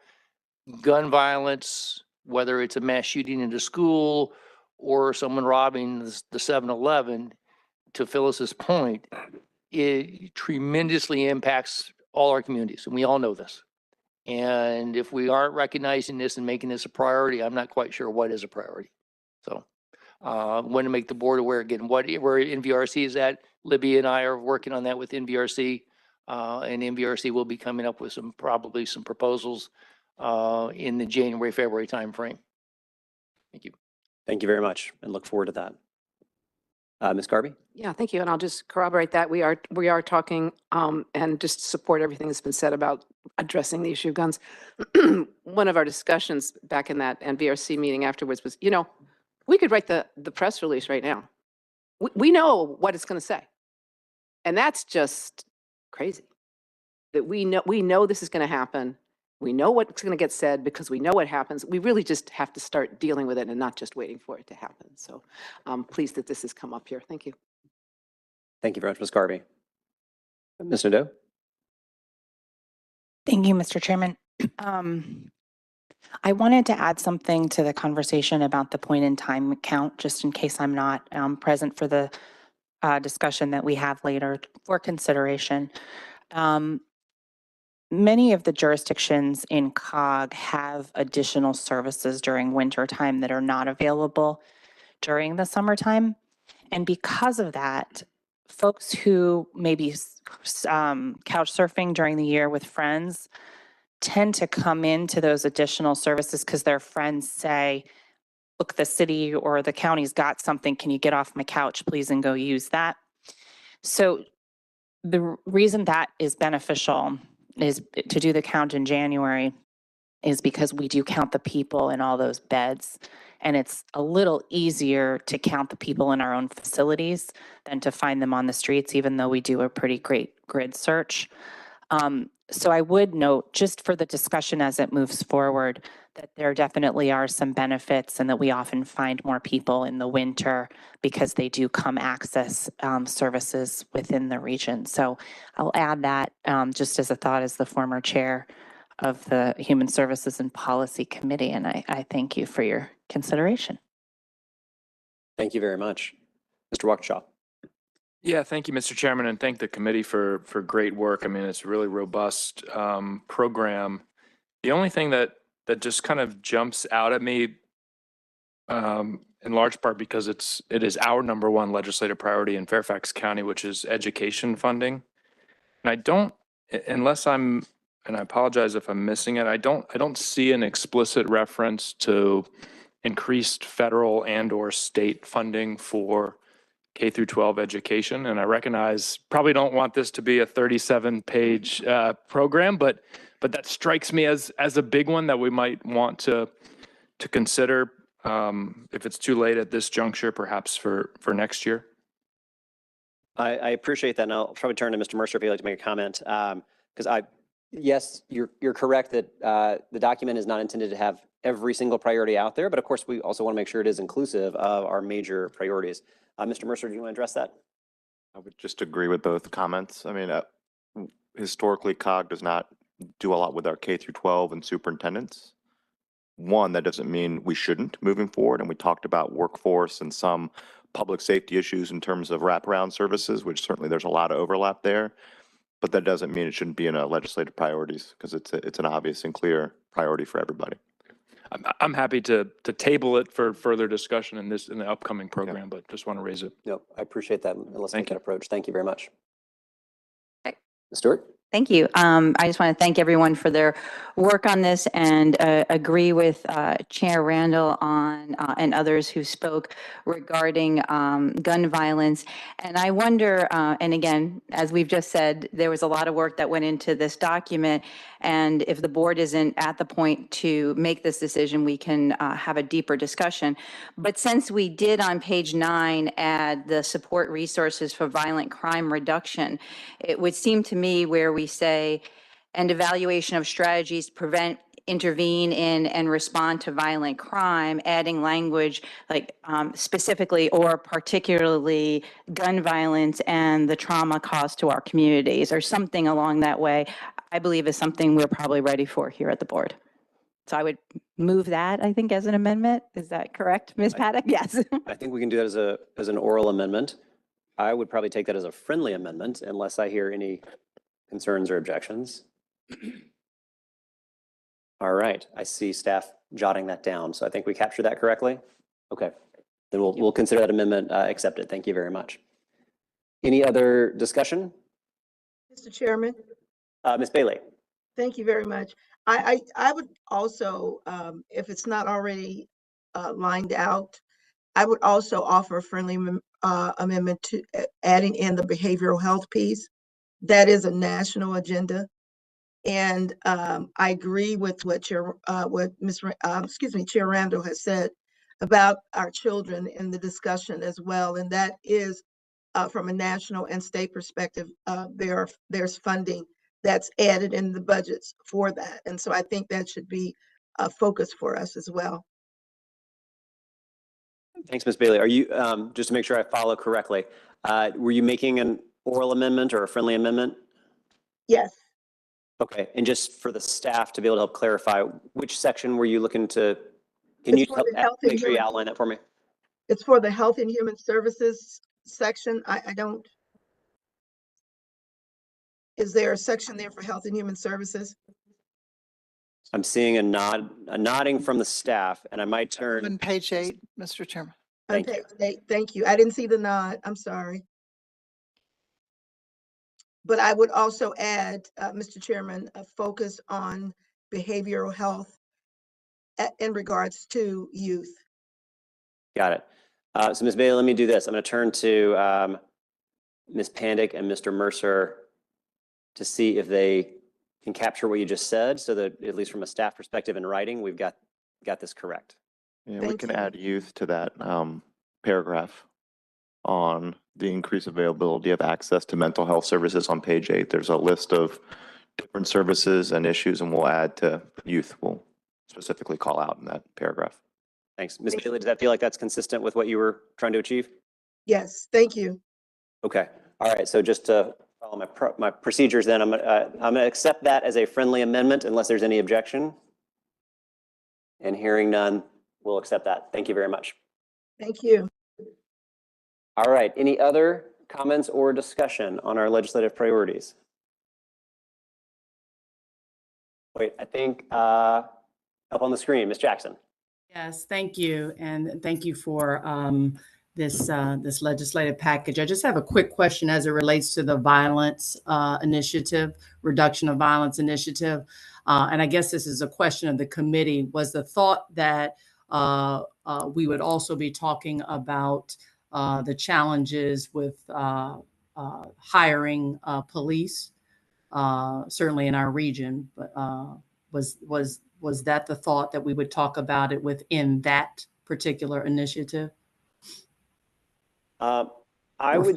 R: Gun violence, whether it's a mass shooting into school or someone robbing the 7-Eleven, to Phyllis's point, it tremendously impacts all our communities, and we all know this. And if we aren't recognizing this and making this a priority, I'm not quite sure what is a priority. So I want to make the board aware again, where NVRC is at. Libby and I are working on that with NVRC, and NVRC will be coming up with probably some proposals in the January, February timeframe. Thank you.
D: Thank you very much, and look forward to that. Ms. Garvey?
I: Yeah, thank you. And I'll just corroborate that. We are talking and just support everything that's been said about addressing the issue of guns. One of our discussions back in that NVRC meeting afterwards was, we could write the press release right now. We know what it's going to say. And that's just crazy. That we know this is going to happen. We know what's going to get said because we know what happens. We really just have to start dealing with it and not just waiting for it to happen. So I'm pleased that this has come up here. Thank you.
D: Thank you very much, Ms. Garvey. Ms. Nadeau?
S: Thank you, Mr. Chairman. I wanted to add something to the conversation about the point in time count, just in case I'm not present for the discussion that we have later for consideration. Many of the jurisdictions in COG have additional services during winter time that are not available during the summertime. And because of that, folks who may be couch surfing during the year with friends tend to come into those additional services because their friends say, look, the city or the county's got something. Can you get off my couch, please, and go use that? So the reason that is beneficial is to do the count in January is because we do count the people in all those beds. And it's a little easier to count the people in our own facilities than to find them on the streets, even though we do a pretty great grid search. So I would note, just for the discussion as it moves forward, that there definitely are some benefits and that we often find more people in the winter because they do come access services within the region. So I'll add that just as a thought as the former chair of the Human Services and Policy Committee, and I thank you for your consideration.
D: Thank you very much. Mr. Walkinshaw.
H: Yeah, thank you, Mr. Chairman, and thank the committee for great work. I mean, it's a really robust program. The only thing that just kind of jumps out at me, in large part because it is our number one legislative priority in Fairfax County, which is education funding. And I don't, unless I'm, and I apologize if I'm missing it, I don't see an explicit reference to increased federal and/or state funding for K through 12 education. And I recognize probably don't want this to be a 37-page program, but that strikes me as a big one that we might want to consider if it's too late at this juncture, perhaps for next year.
D: I appreciate that, and I'll probably turn to Mr. Mercer if you'd like to make a comment, because yes, you're correct that the document is not intended to have every single priority out there, but of course we also want to make sure it is inclusive of our major priorities. Mr. Mercer, do you want to address that?
L: I would just agree with both comments. I mean, historically, COG does not do a lot with our K through 12 and superintendents. One, that doesn't mean we shouldn't moving forward. And we talked about workforce and some public safety issues in terms of wraparound services, which certainly there's a lot of overlap there. But that doesn't mean it shouldn't be in legislative priorities because it's an obvious and clear priority for everybody.
H: I'm happy to table it for further discussion in the upcoming program, but just want to raise it.
D: No, I appreciate that holistic approach. Thank you very much.
A: Okay.
D: Stuart?
A: Thank you. I just want to thank everyone for their work on this and agree with Chair Randall on and others who spoke regarding gun violence. And I wonder, and again, as we've just said, there was a lot of work that went into this document. And if the board isn't at the point to make this decision, we can have a deeper discussion. But since we did on page 9 add the support resources for violent crime reduction, it would seem to me where we say, and evaluation of strategies to prevent, intervene in, and respond to violent crime, adding language like specifically or particularly gun violence and the trauma caused to our communities or something along that way, I believe is something we're probably ready for here at the board. So I would move that, I think, as an amendment. Is that correct, Ms. Paddock? Yes.
D: I think we can do that as an oral amendment. I would probably take that as a friendly amendment unless I hear any concerns or objections. All right, I see staff jotting that down. So I think we captured that correctly. Okay, then we'll consider that amendment accepted. Thank you very much. Any other discussion?
M: Mr. Chairman,
D: Ms. Bailey.
M: thank you very much. I would also, if it's not already lined out, I would also offer a friendly amendment to adding in the behavioral health piece. That is a national agenda. And I agree with what Chair Randall has said about our children in the discussion as well. And that is from a national and state perspective, there's funding that's added in the budgets for that. And so I think that should be a focus for us as well.
D: Thanks, Ms. Bailey. Are you, just to make sure I follow correctly, were you making an oral amendment or a friendly amendment?
M: Yes.
D: Okay, and just for the staff to be able to help clarify, which section were you looking to, can you help make sure you outline that for me?
M: It's for the Health and Human Services section. I don't, is there a section there for Health and Human Services?
D: I'm seeing a nodding from the staff, and I might turn.
C: On page 8, Mr. Chairman.
D: Thank you.
M: Thank you. I didn't see the nod. I'm sorry. But I would also add, Mr. Chairman, a focus on behavioral health in regards to youth.
D: Got it. So Ms. Bailey, let me do this. I'm going to turn to Ms. Pandick and Mr. Mercer to see if they can capture what you just said, so that at least from a staff perspective in writing, we've got this correct.
L: Yeah, we can add youth to that paragraph on the increased availability of access to mental health services on page 8. There's a list of different services and issues, and we'll add to youth. We'll specifically call out in that paragraph.
D: Thanks. Ms. Bailey, does that feel like that's consistent with what you were trying to achieve?
M: Yes, thank you.
D: Okay. All right. So just to follow my procedures, then I'm going to accept that as a friendly amendment unless there's any objection. And hearing none, we'll accept that. Thank you very much.
M: Thank you.
D: All right. Any other comments or discussion on our legislative priorities? Wait, I think up on the screen, Ms. Jackson.
T: Yes, thank you. And thank you for this legislative package. I just have a quick question as it relates to the violence initiative, reduction of violence initiative. And I guess this is a question of the committee. Was the thought that we would also be talking about the challenges with hiring police, certainly in our region, but was that the thought that we would talk about it within that particular initiative?
D: I would,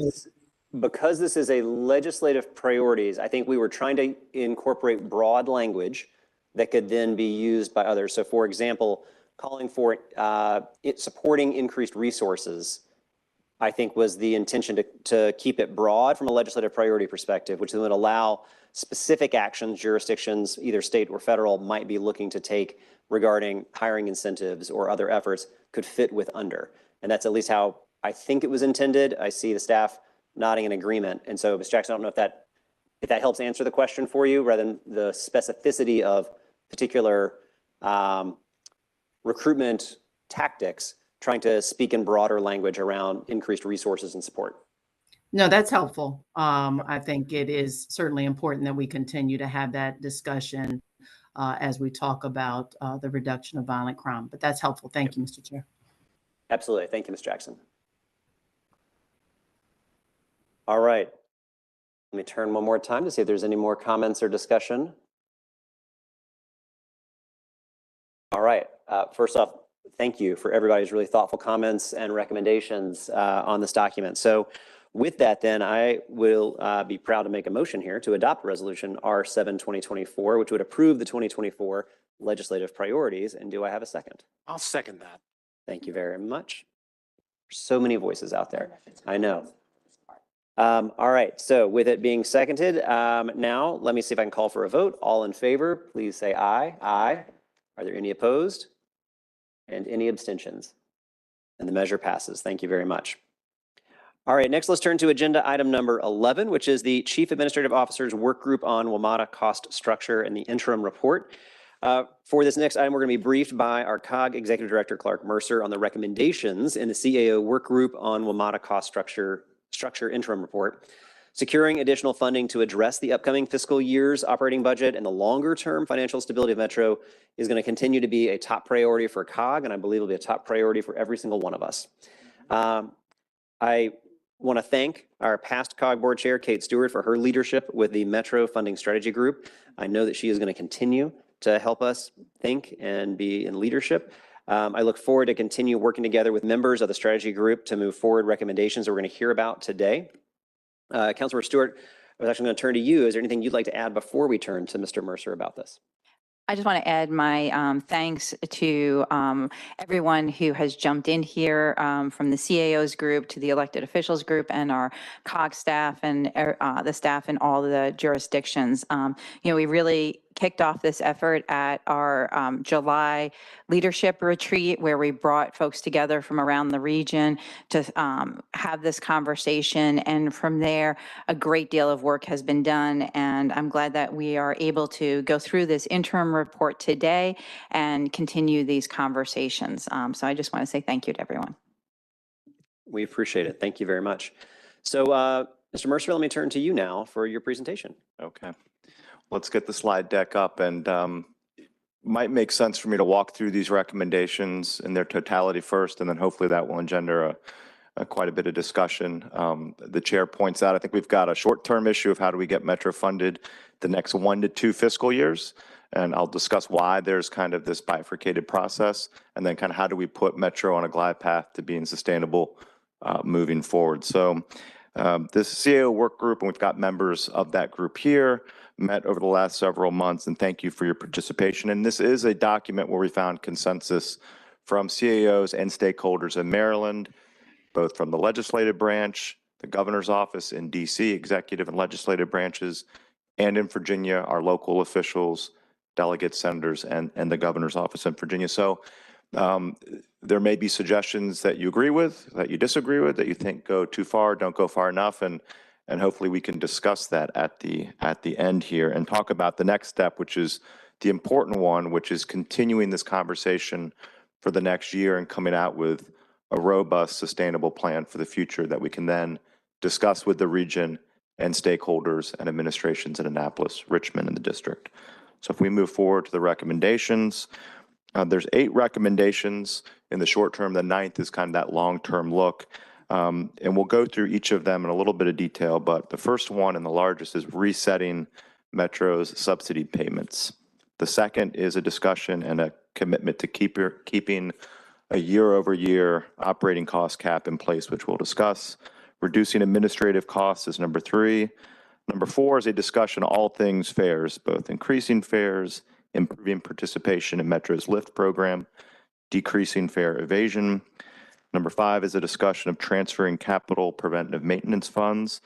D: because this is a legislative priorities, I think we were trying to incorporate broad language that could then be used by others. So for example, calling for supporting increased resources I think was the intention to keep it broad from a legislative priority perspective, which would allow specific actions jurisdictions, either state or federal, might be looking to take regarding hiring incentives or other efforts could fit with under. And that's at least how I think it was intended. I see the staff nodding in agreement. And so, Ms. Jackson, I don't know if that helps answer the question for you, rather than the specificity of particular recruitment tactics, trying to speak in broader language around increased resources and support.
T: No, that's helpful. I think it is certainly important that we continue to have that discussion as we talk about the reduction of violent crime. But that's helpful. Thank you, Mr. Chair.
D: Absolutely. Thank you, Ms. Jackson. All right. Let me turn one more time to see if there's any more comments or discussion. All right. First off, thank you for everybody's really thoughtful comments and recommendations on this document. So with that, then, I will be proud to make a motion here to adopt Resolution R7-2024, which would approve the 2024 legislative priorities. And do I have a second?
N: I'll second that.
D: Thank you very much. So many voices out there. I know. All right. So with it being seconded, now let me see if I can call for a vote. All in favor, please say aye. Aye. Are there any opposed? And any abstentions? And the measure passes. Thank you very much. All right, next let's turn to agenda item number 11, which is the Chief Administrative Officer's Work Group on WMATA Cost Structure and the interim report. For this next item, we're going to be briefed by our COG Executive Director, Clark Mercer, on the recommendations in the CAO Work Group on WMATA Cost Structure interim report. Securing additional funding to address the upcoming fiscal year's operating budget and the longer-term financial stability of Metro is going to continue to be a top priority for COG, and I believe will be a top priority for every single one of us. I want to thank our past COG board chair, Kate Stewart, for her leadership with the Metro Funding Strategy Group. I know that she is going to continue to help us think and be in leadership. I look forward to continue working together with members of the strategy group to move forward recommendations that we're going to hear about today. Councilor Stewart, I was actually going to turn to you. Is there anything you'd like to add before we turn to Mr. Mercer about this?
A: I just want to add my thanks to everyone who has jumped in here, from the CAOs group to the elected officials group and our COG staff and the staff in all the jurisdictions. We really kicked off this effort at our July leadership retreat, where we brought folks together from around the region to have this conversation. And from there, a great deal of work has been done. And I'm glad that we are able to go through this interim report today and continue these conversations. So I just want to say thank you to everyone.
D: We appreciate it. Thank you very much. So Mr. Mercer, let me turn to you now for your presentation.
L: Okay. Let's get the slide deck up, and might make sense for me to walk through these recommendations in their totality first, and then hopefully that will engender quite a bit of discussion. The chair points out, I think we've got a short-term issue of how do we get Metro funded the next 1 to 2 fiscal years, and I'll discuss why there's kind of this bifurcated process, and then kind of how do we put Metro on a glide path to being sustainable moving forward. So this CAO work group, and we've got members of that group here, met over the last several months, and thank you for your participation. And this is a document where we found consensus from CAOs and stakeholders in Maryland, both from the legislative branch, the governor's office in DC, executive and legislative branches, and in Virginia, our local officials, delegates, senators, and the governor's office in Virginia. So there may be suggestions that you agree with, that you disagree with, that you think go too far, don't go far enough, and hopefully we can discuss that at the end here and talk about the next step, which is the important one, which is continuing this conversation for the next year and coming out with a robust, sustainable plan for the future that we can then discuss with the region and stakeholders and administrations in Annapolis, Richmond, and the district. So if we move forward to the recommendations, there's 8 recommendations in the short term. The 9th is kind of that long-term look. And we'll go through each of them in a little bit of detail, but the first one and the largest is resetting Metro's subsidy payments. The second is a discussion and a commitment to keeping a year-over-year operating cost cap in place, which we'll discuss. Reducing administrative costs is number 3. Number 4 is a discussion of all things fares, both increasing fares, improving participation in Metro's LIFT program, decreasing fare evasion. Number 5 is a discussion of transferring capital preventive maintenance funds.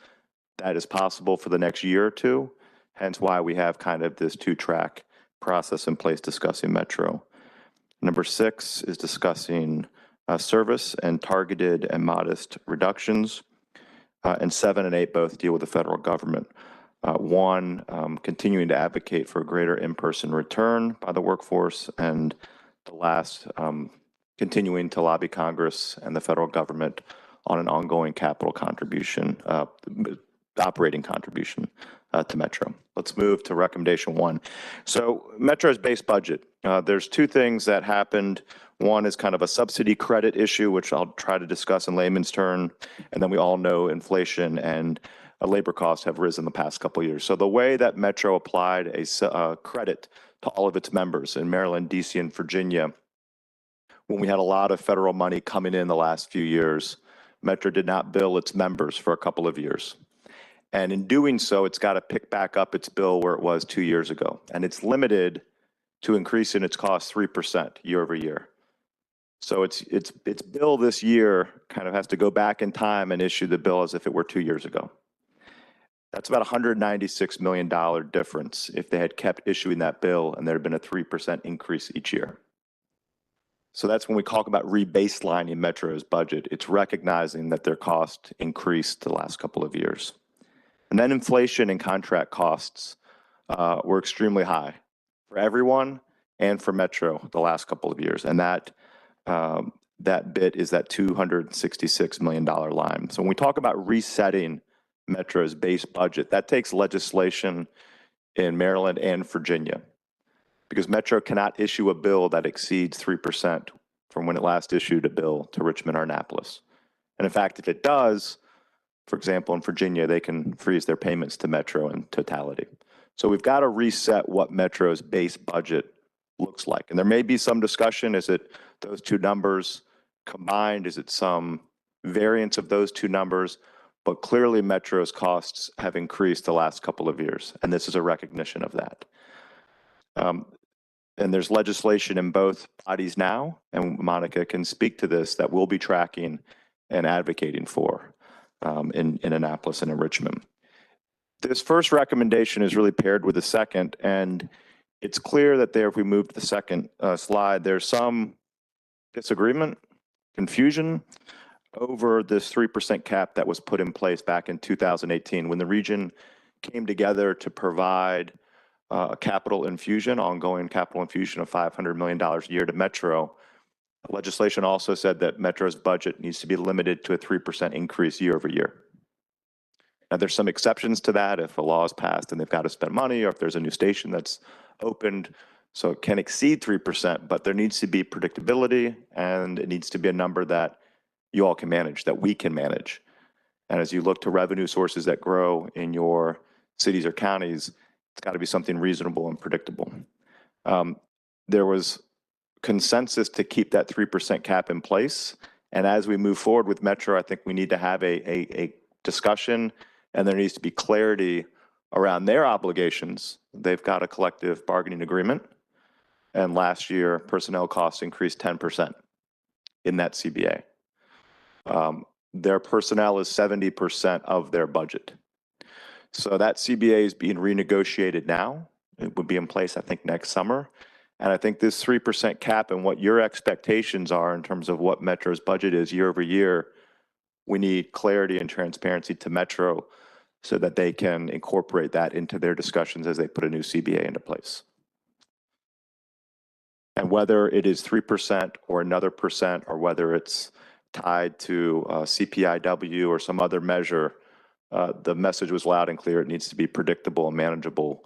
L: That is possible for the next year or two, hence why we have kind of this 2-track process in place discussing Metro. Number 6 is discussing service and targeted and modest reductions. And 7 and 8 both deal with the federal government. 1, continuing to advocate for a greater in-person return by the workforce, and the last, continuing to lobby Congress and the federal government on an ongoing capital contribution, operating contribution to Metro. Let's move to recommendation 1. So Metro's base budget, there's 2 things that happened. One is kind of a subsidy credit issue, which I'll try to discuss in layman's term. And then we all know inflation and labor costs have risen the past couple of years. So the way that Metro applied a credit to all of its members in Maryland, DC, and Virginia, when we had a lot of federal money coming in the last few years, Metro did not bill its members for a couple of years. And in doing so, it's got to pick back up its bill where it was 2 years ago. And it's limited to increasing its cost 3% year over year. So its bill this year kind of has to go back in time and issue the bill as if it were 2 years ago. That's about $196 million difference if they had kept issuing that bill and there had been a 3% increase each year. So that's when we talk about rebaselining Metro's budget. It's recognizing that their cost increased the last couple of years. And then inflation and contract costs were extremely high for everyone and for Metro the last couple of years. And that bit is that $266 million line. So when we talk about resetting Metro's base budget, that takes legislation in Maryland and Virginia, because Metro cannot issue a bill that exceeds 3% from when it last issued a bill to Richmond or Annapolis. And in fact, if it does, for example, in Virginia, they can freeze their payments to Metro in totality. So we've got to reset what Metro's base budget looks like. And there may be some discussion, is it those 2 numbers combined? Is it some variance of those 2 numbers? But clearly Metro's costs have increased the last couple of years, and this is a recognition of that. And there's legislation in both bodies now, and Monica can speak to this, that we'll be tracking and advocating for in Annapolis and in Richmond. This first recommendation is really paired with the second, and it's clear that there, if we move to the second slide, there's some disagreement, confusion over this 3% cap that was put in place back in 2018 when the region came together to provide capital infusion, ongoing capital infusion of $500 million a year to Metro. Legislation also said that Metro's budget needs to be limited to a 3% increase year over year. Now, there's some exceptions to that if a law is passed and they've got to spend money, or if there's a new station that's opened. So it can exceed 3%, but there needs to be predictability, and it needs to be a number that you all can manage, that we can manage. And as you look to revenue sources that grow in your cities or counties, it's got to be something reasonable and predictable. There was consensus to keep that 3% cap in place. And as we move forward with Metro, I think we need to have a discussion, and there needs to be clarity around their obligations. They've got a collective bargaining agreement. And last year, personnel costs increased 10% in that CBA. Their personnel is 70% of their budget. So that CBA is being renegotiated now. It would be in place, I think, next summer. And I think this 3% cap and what your expectations are in terms of what Metro's budget is year over year, we need clarity and transparency to Metro so that they can incorporate that into their discussions as they put a new CBA into place. And whether it is 3% or another percent, or whether it's tied to CPIW or some other measure, the message was loud and clear. It needs to be predictable and manageable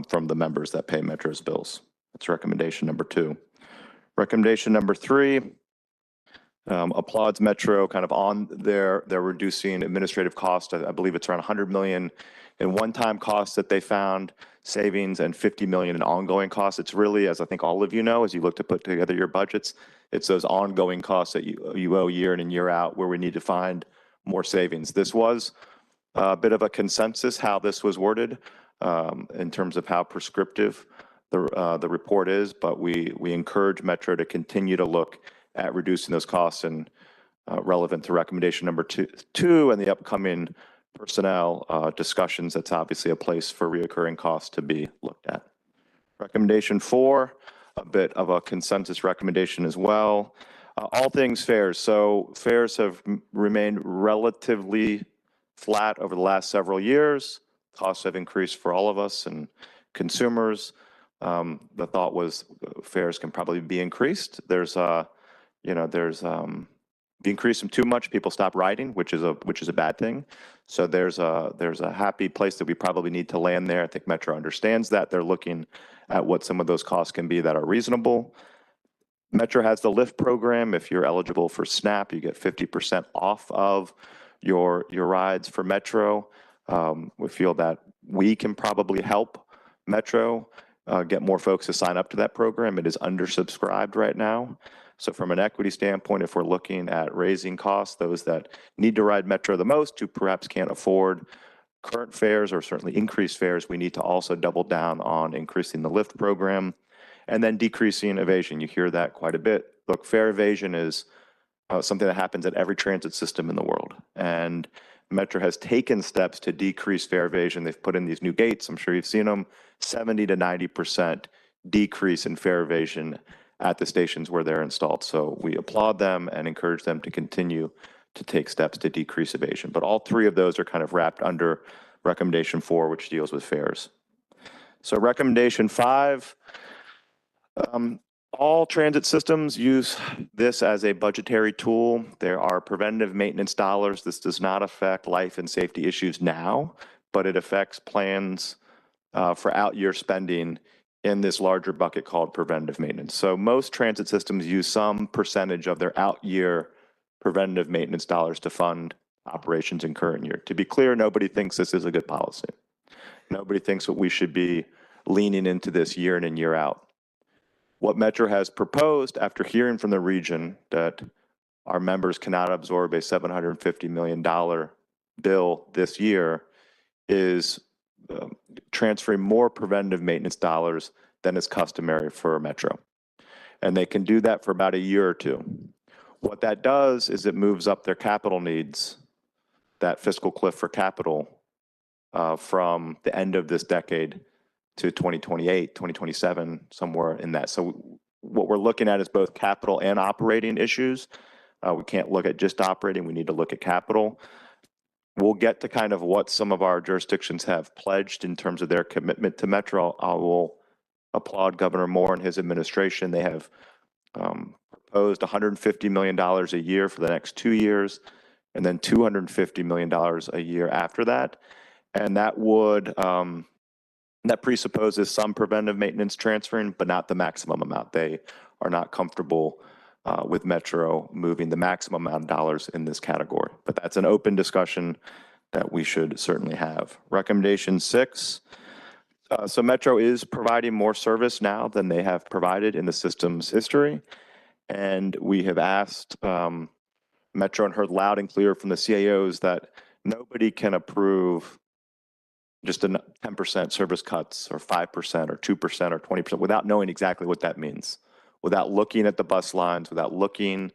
L: from the members that pay Metro's bills. That's recommendation number 2. Recommendation number 3 applauds Metro kind of on their reducing administrative cost. I believe it's around $100 million in one-time costs that they found, savings, and $50 million in ongoing costs. It's really, as I think all of you know, as you look to put together your budgets, it's those ongoing costs that you owe year in and year out where we need to find more savings. This was a bit of a consensus how this was worded in terms of how prescriptive the report is, but we encourage Metro to continue to look at reducing those costs. And relevant to recommendation number two and the upcoming personnel discussions. That's obviously a place for reoccurring costs to be looked at. Recommendation 4, a bit of a consensus recommendation as well. All things fares. So fares have remained relatively flat over the last several years. Costs have increased for all of us and consumers. The thought was fares can probably be increased. If you increase them too much, people stop riding, which is a bad thing. So there's a happy place that we probably need to land there. I think Metro understands that. They're looking at what some of those costs can be that are reasonable. Metro has the Lyft program. If you're eligible for SNAP, you get 50% off of your rides for Metro. We feel that we can probably help Metro get more folks to sign up to that program. It is undersubscribed right now. So from an equity standpoint, if we're looking at raising costs, those that need to ride Metro the most, who perhaps can't afford current fares or certainly increased fares, we need to also double down on increasing the Lyft program and then decreasing evasion. You hear that quite a bit. Look, fare evasion is something that happens at every transit system in the world. And Metro has taken steps to decrease fare evasion. They've put in these new gates. I'm sure you've seen them. 70 to 90% decrease in fare evasion at the stations where they're installed. So we applaud them and encourage them to continue to take steps to decrease evasion. But all three of those are kind of wrapped under recommendation 4, which deals with fares. So recommendation 5, all transit systems use this as a budgetary tool. There are preventative maintenance dollars. This does not affect life and safety issues now, but it affects plans for out-year spending in this larger bucket called preventative maintenance. So most transit systems use some percentage of their out-year preventative maintenance dollars to fund operations in current year. To be clear, nobody thinks this is a good policy. Nobody thinks that we should be leaning into this year in and year out. What Metro has proposed after hearing from the region that our members cannot absorb a $750 million bill this year is transferring more preventative maintenance dollars than is customary for Metro. And they can do that for about a year or two. What that does is it moves up their capital needs, that fiscal cliff for capital, from the end of this decade to 2028, 2027, somewhere in that. So what we're looking at is both capital and operating issues. We can't look at just operating, we need to look at capital. We'll get to kind of what some of our jurisdictions have pledged in terms of their commitment to Metro. I will applaud Governor Moore and his administration. They have proposed $150 million a year for the next 2 years, and then $250 million a year after that. And that would, that presupposes some preventive maintenance transferring, but not the maximum amount. They are not comfortable with Metro moving the maximum amount of dollars in this category. But that's an open discussion that we should certainly have. Recommendation 6. So Metro is providing more service now than they have provided in the system's history. And we have asked Metro and heard loud and clear from the CAOs that nobody can approve just a 10% service cuts or 5% or 2% or 20% without knowing exactly what that means, without looking at the bus lines, without looking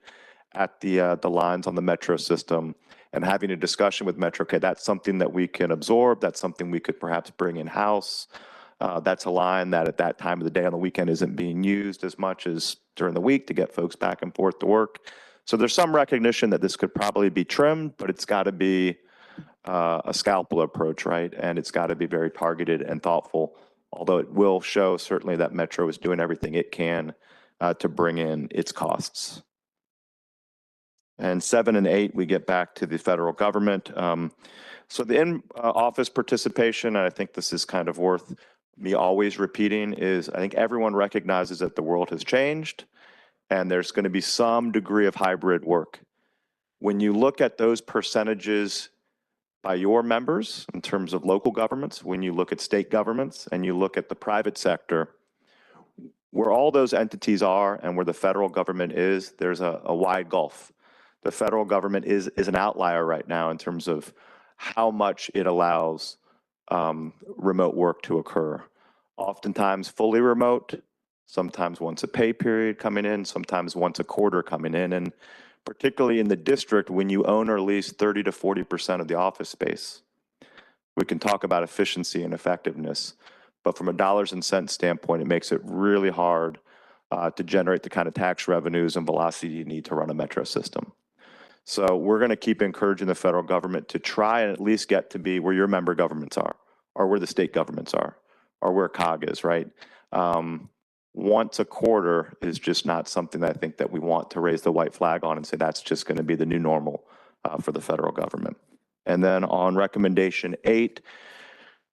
L: at the lines on the Metro system and having a discussion with Metro. Okay, that's something that we can absorb. That's something we could perhaps bring in-house. That's a line that at that time of the day on the weekend isn't being used as much as during the week to get folks back and forth to work. So there's some recognition that this could probably be trimmed, but it's got to be a scalpel approach, right? And it's got to be very targeted and thoughtful, although it will show certainly that Metro is doing everything it can to bring in its costs. And 7 and 8, we get back to the federal government. So the in-office participation, and I think this is kind of worth me always repeating, is I think everyone recognizes that the world has changed and there's going to be some degree of hybrid work. When you look at those percentages by your members in terms of local governments, when you look at state governments and you look at the private sector, where all those entities are and where the federal government is, there's a wide gulf. The federal government is an outlier right now in terms of how much it allows remote work to occur. Oftentimes fully remote, sometimes once a pay period coming in, sometimes once a quarter coming in. And particularly in the district when you own or lease 30 to 40% of the office space. We can talk about efficiency and effectiveness, but from a dollars and cents standpoint, it makes it really hard to generate the kind of tax revenues and velocity you need to run a metro system. So we're going to keep encouraging the federal government to try and at least get to be where your member governments are, or where the state governments are, or where COG is, right? Once a quarter is just not something that I think that we want to raise the white flag on and say that's just going to be the new normal for the federal government. And then on recommendation 8,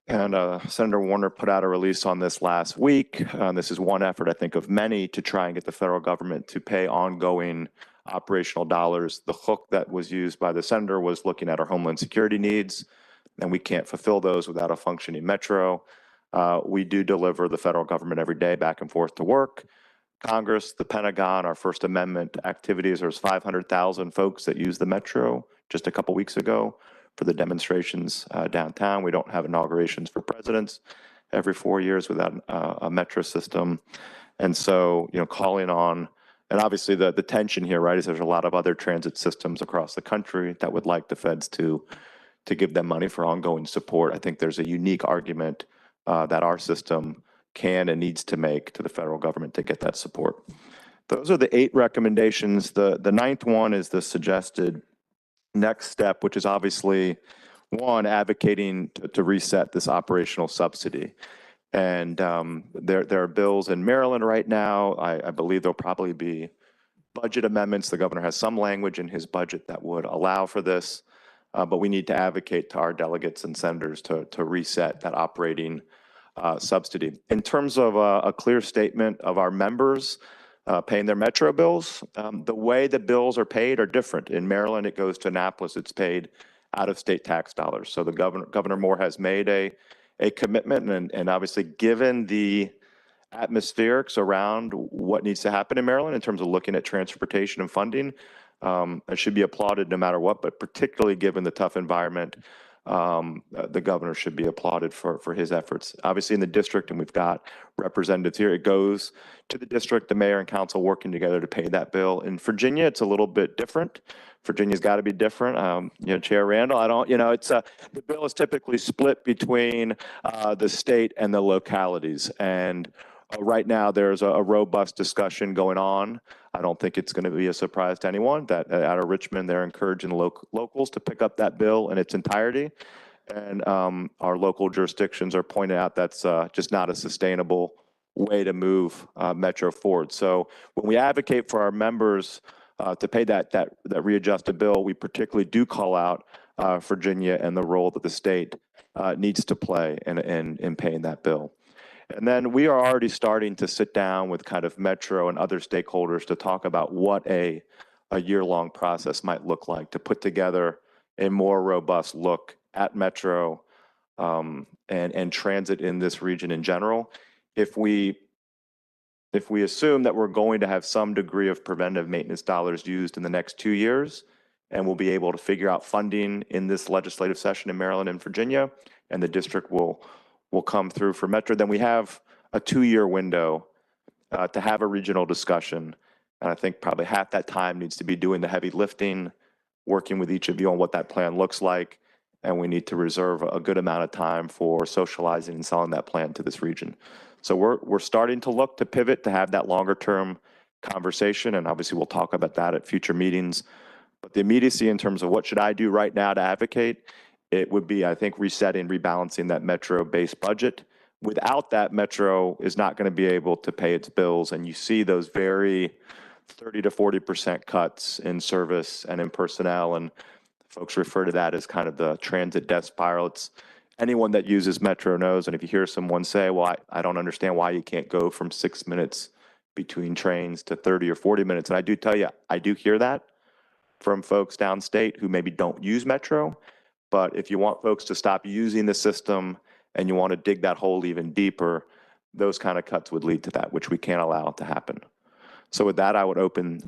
L: and Senator Warner put out a release on this last week. This is one effort, I think, of many to try and get the federal government to pay ongoing operational dollars. The hook that was used by the senator was looking at our homeland security needs, and we can't fulfill those without a functioning metro. We do deliver the federal government every day back and forth to work. Congress, the Pentagon, our First Amendment activities, there's 500,000 folks that use the metro just a couple weeks ago for the demonstrations downtown. We don't have inaugurations for presidents every 4 years without a metro system. And so, calling on, and obviously the tension here, right, is there's a lot of other transit systems across the country that would like the feds to give them money for ongoing support. I think there's a unique argument that our system can and needs to make to the federal government to get that support. Those are the 8 recommendations. The 9th one is the suggested next step, which is obviously, one, advocating to reset this operational subsidy. And there are bills in Maryland right now. I believe there'll probably be budget amendments. The governor has some language in his budget that would allow for this, but we need to advocate to our delegates and senators to reset that operating subsidy. In terms of a clear statement of our members paying their metro bills, the way the bills are paid are different. In Maryland, it goes to Annapolis. It's paid out of state tax dollars. So the Governor Moore has made a commitment, and obviously given the atmospherics around what needs to happen in Maryland in terms of looking at transportation and funding, it should be applauded no matter what, but particularly given the tough environment, the governor should be applauded for his efforts. Obviously in the district, and we've got representatives here, it goes to the district, the mayor and council working together to pay that bill. In Virginia, it's a little bit different. Virginia's got to be different. Chair Randall, it's the bill is typically split between the state and the localities. And right now, there's a robust discussion going on. I don't think it's going to be a surprise to anyone that out of Richmond, they're encouraging locals to pick up that bill in its entirety. And our local jurisdictions are pointing out that's just not a sustainable way to move Metro forward. So when we advocate for our members to pay that readjusted bill, we particularly do call out Virginia and the role that the state needs to play in paying that bill. And then we are already starting to sit down with kind of Metro and other stakeholders to talk about what a year-long process might look like to put together a more robust look at Metro and transit in this region in general. If we assume that we're going to have some degree of preventive maintenance dollars used in the next 2 years, and we'll be able to figure out funding in this legislative session in Maryland and Virginia, and the district will come through for Metro, then we have a 2-year window to have a regional discussion. And I think probably half that time needs to be doing the heavy lifting, working with each of you on what that plan looks like. And we need to reserve a good amount of time for socializing and selling that plan to this region. So we're starting to look to pivot to have that longer term conversation. And obviously we'll talk about that at future meetings. But the immediacy in terms of what should I do right now to advocate, it would be, I think, resetting, rebalancing that Metro-based budget. Without that, Metro is not going to be able to pay its bills. And you see those very 30 to 40% cuts in service and in personnel. And folks refer to that as kind of the transit death spiral. It's anyone that uses Metro knows. And if you hear someone say, well, I don't understand why you can't go from 6 minutes between trains to 30 or 40 minutes. And I do tell you, I do hear that from folks downstate who maybe don't use Metro. But if you want folks to stop using the system and you want to dig that hole even deeper, those kind of cuts would lead to that, which we can't allow to happen. So with that, I would open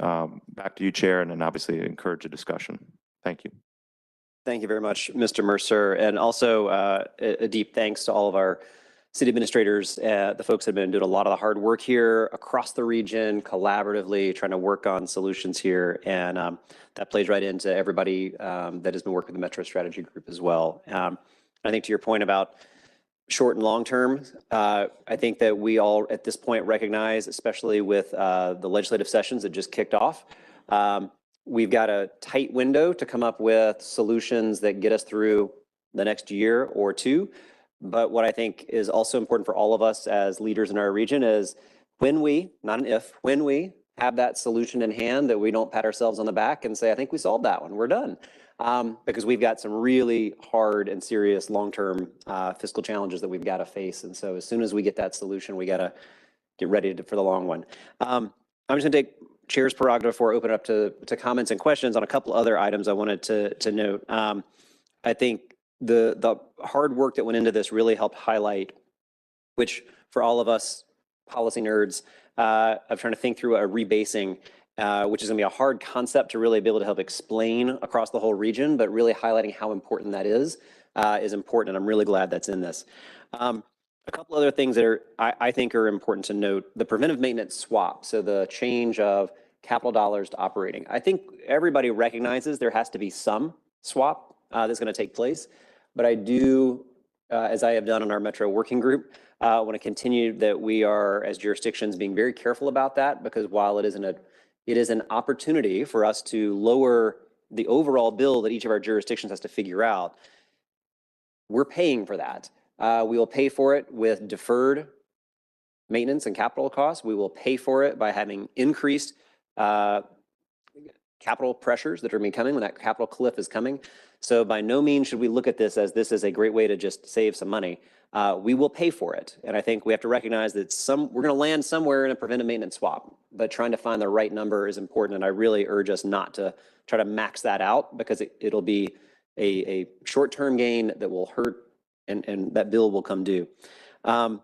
L: back to you, Chair, and then obviously encourage a discussion. Thank you.
D: Thank you very much, Mr. Mercer. And also a deep thanks to all of our city administrators, the folks that have been doing a lot of the hard work here across the region, collaboratively trying to work on solutions here. And that plays right into everybody that has been working with the Metro Strategy Group as well. I think to your point about short and long term, I think that we all at this point recognize, especially with the legislative sessions that just kicked off, we've got a tight window to come up with solutions that get us through the next year or two. But what I think is also important for all of us as leaders in our region is when we, not an if, when we have that solution in hand, that we don't pat ourselves on the back and say, I think we solved that one, we're done. Because we've got some really hard and serious long-term fiscal challenges that we've got to face. And so as soon as we get that solution, we got to get ready for the long one. I'm just gonna take Chair's prerogative before I open it up to comments and questions on a couple other items I wanted to note. I think the hard work that went into this really helped highlight, which for all of us policy nerds, of trying to think through a rebasing, which is gonna be a hard concept to really be able to help explain across the whole region, but really highlighting how important that is important, and I'm really glad that's in this. A couple other things that I think are important to note: the preventive maintenance swap, so the change of capital dollars to operating. I think everybody recognizes there has to be some swap that's going to take place, but I do, as I have done in our Metro Working Group, want to continue that we are, as jurisdictions, being very careful about that, because while it is an opportunity for us to lower the overall bill that each of our jurisdictions has to figure out, we're paying for that. We will pay for it with deferred maintenance and capital costs. We will pay for it by having increased capital pressures that are coming when that capital cliff is coming. So by no means should we look at this as a great way to just save some money. We will pay for it. And I think we have to recognize that we're going to land somewhere in a preventive maintenance swap, but trying to find the right number is important. And I really urge us not to try to max that out, because it'll be a short-term gain that will hurt, and that bill will come due. I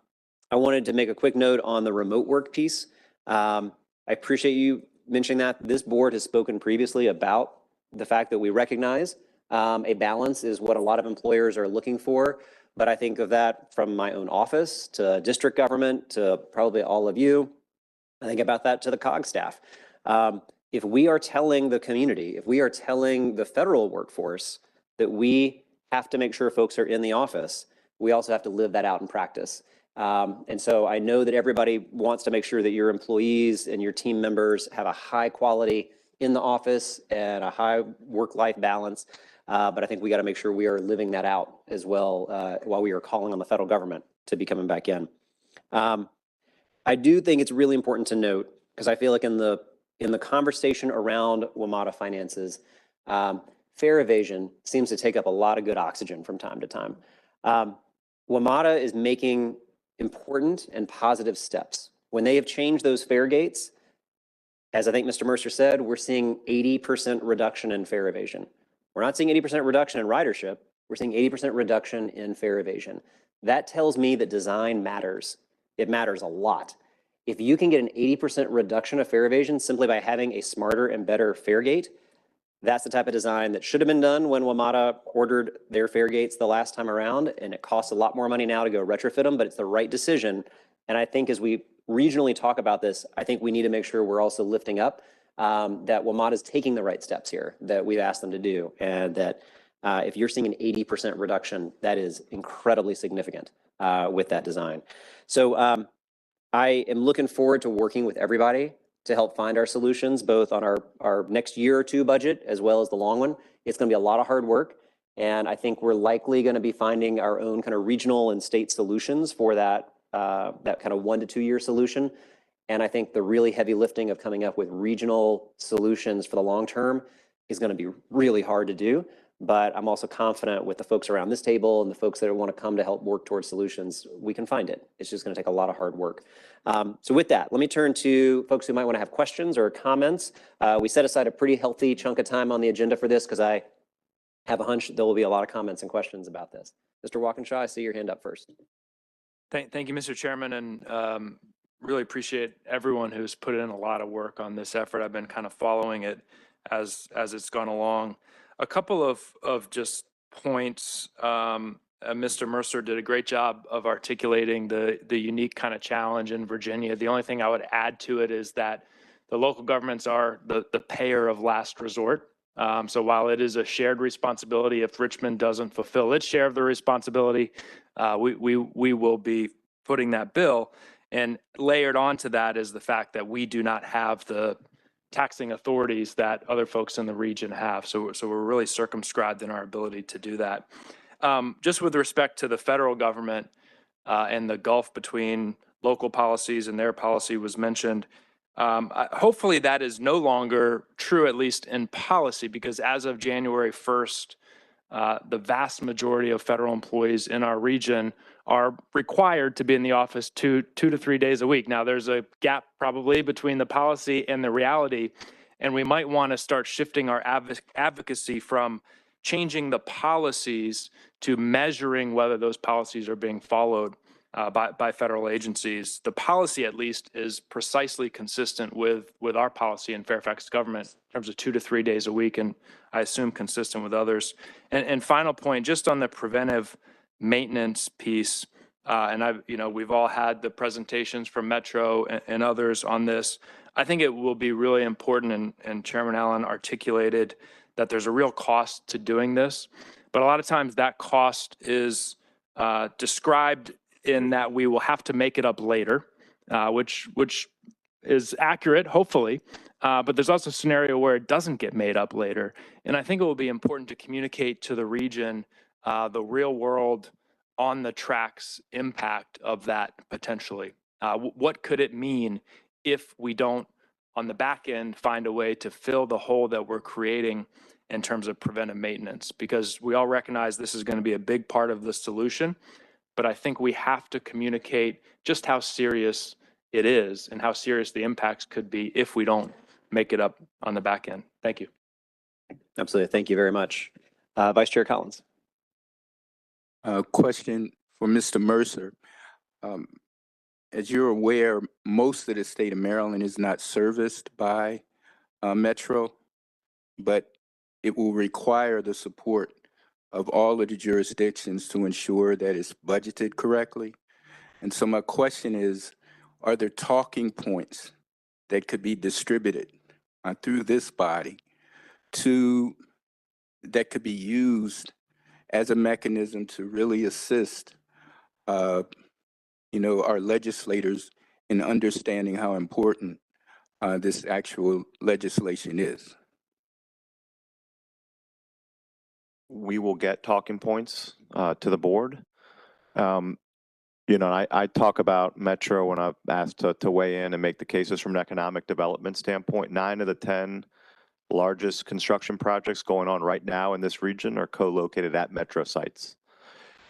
D: wanted to make a quick note on the remote work piece. I appreciate you mentioning that. This board has spoken previously about the fact that we recognize a balance is what a lot of employers are looking for. But I think of that from my own office to district government to probably all of you. I think about that to the COG staff. If we are telling the community, if we are telling the federal workforce that we have to make sure folks are in the office, we also have to live that out in practice. And so I know that everybody wants to make sure that your employees and your team members have a high quality in the office and a high work-life balance. But I think we got to make sure we are living that out as well while we are calling on the federal government to be coming back in. I do think it's really important to note, because I feel like in the conversation around WMATA finances, fare evasion seems to take up a lot of good oxygen from time to time. WMATA is making important and positive steps. When they have changed those fare gates, as I think Mr. Mercer said, we're seeing 80% reduction in fare evasion. We're not seeing 80% reduction in ridership. We're seeing 80% reduction in fare evasion. That tells me that design matters. It matters a lot. If you can get an 80% reduction of fare evasion simply by having a smarter and better fare gate, that's the type of design that should have been done when WMATA ordered their fare gates the last time around, and it costs a lot more money now to go retrofit them, but it's the right decision. And I think as we regionally talk about this, I think we need to make sure we're also lifting up that WMATA is taking the right steps here that we've asked them to do, and that if you're seeing an 80% reduction, that is incredibly significant with that design. So I am looking forward to working with everybody to help find our solutions, both on our next year or two budget, as well as the long one. It's gonna be a lot of hard work, and I think we're likely gonna be finding our own kind of regional and state solutions for that kind of 1 to 2 year solution. And I think the really heavy lifting of coming up with regional solutions for the long term is gonna be really hard to do. But I'm also confident with the folks around this table and the folks that want to come to help work towards solutions, we can find it. It's just going to take a lot of hard work. So with that, let me turn to folks who might want to have questions or comments. We set aside a pretty healthy chunk of time on the agenda for this, because I have a hunch there will be a lot of comments and questions about this. Mr. Walkinshaw, I see your hand up first.
H: Thank you, Mr. Chairman, and really appreciate everyone who's put in a lot of work on this effort. I've been kind of following it as it's gone along. A couple of just points, Mr. Mercer did a great job of articulating the unique kind of challenge in Virginia. The only thing I would add to it is that the local governments are the payer of last resort. So while it is a shared responsibility, if Richmond doesn't fulfill its share of the responsibility, we will be footing that bill. And layered onto that is the fact that we do not have the taxing authorities that other folks in the region have. So we're really circumscribed in our ability to do that. Just with respect to the federal government and the gulf between local policies and their policy was mentioned. Hopefully that is no longer true, at least in policy, because as of January 1st, the vast majority of federal employees in our region are required to be in the office two to 3 days a week. Now, there's a gap probably between the policy and the reality, and we might want to start shifting our advocacy from changing the policies to measuring whether those policies are being followed by federal agencies. The policy, at least, is precisely consistent with our policy in Fairfax government in terms of 2 to 3 days a week, and I assume consistent with others. And final point, just on the preventive maintenance piece, and we've all had the presentations from Metro and others on this. I think it will be really important, and Chairman Allen articulated that there's a real cost to doing this, but a lot of times that cost is described in that we will have to make it up later, which is accurate, hopefully. But there's also a scenario where it doesn't get made up later. And I think it will be important to communicate to the region the real world on the tracks impact of that potentially. What could it mean if we don't, on the back end, find a way to fill the hole that we're creating in terms of preventive maintenance? Because we all recognize this is going to be a big part of the solution, but I think we have to communicate just how serious it is and how serious the impacts could be if we don't make it up on the back end. Thank you.
D: Absolutely. Thank you very much. Vice Chair Collins.
P: Question for Mr. Mercer. As you're aware, most of the state of Maryland is not serviced by Metro, but it will require the support of all of the jurisdictions to ensure that it's budgeted correctly. And so my question is, are there talking points that could be distributed through this body that could be used as a mechanism to really assist our legislators in understanding how important this actual legislation is?
L: We will get talking points to the board. I talk about Metro when I've asked to weigh in and make the cases from an economic development standpoint. 9 of the 10 largest construction projects going on right now in this region are co-located at Metro sites.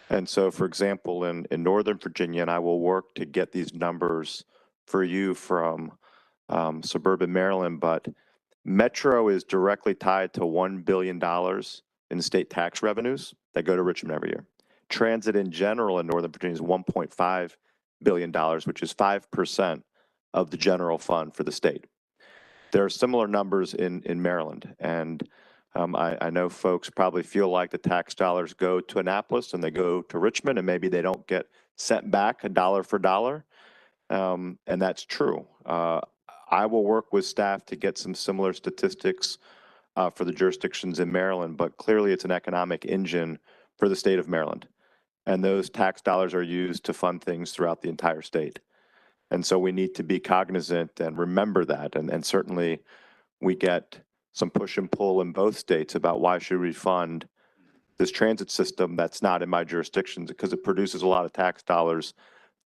L: And so, for example, in Northern Virginia, and I will work to get these numbers for you from suburban Maryland, but Metro is directly tied to $1 billion in state tax revenues that go to Richmond every year. Transit in general in Northern Virginia is $1.5 billion, which is 5% of the general fund for the state. There are similar numbers in Maryland, and I know folks probably feel like the tax dollars go to Annapolis and they go to Richmond, and maybe they don't get sent back $1 for $1, and that's true. I will work with staff to get some similar statistics for the jurisdictions in Maryland, but clearly it's an economic engine for the state of Maryland. And those tax dollars are used to fund things throughout the entire state. And so we need to be cognizant and remember that. And certainly we get some push and pull in both states about why should we fund this transit system that's not in my jurisdiction, because it produces a lot of tax dollars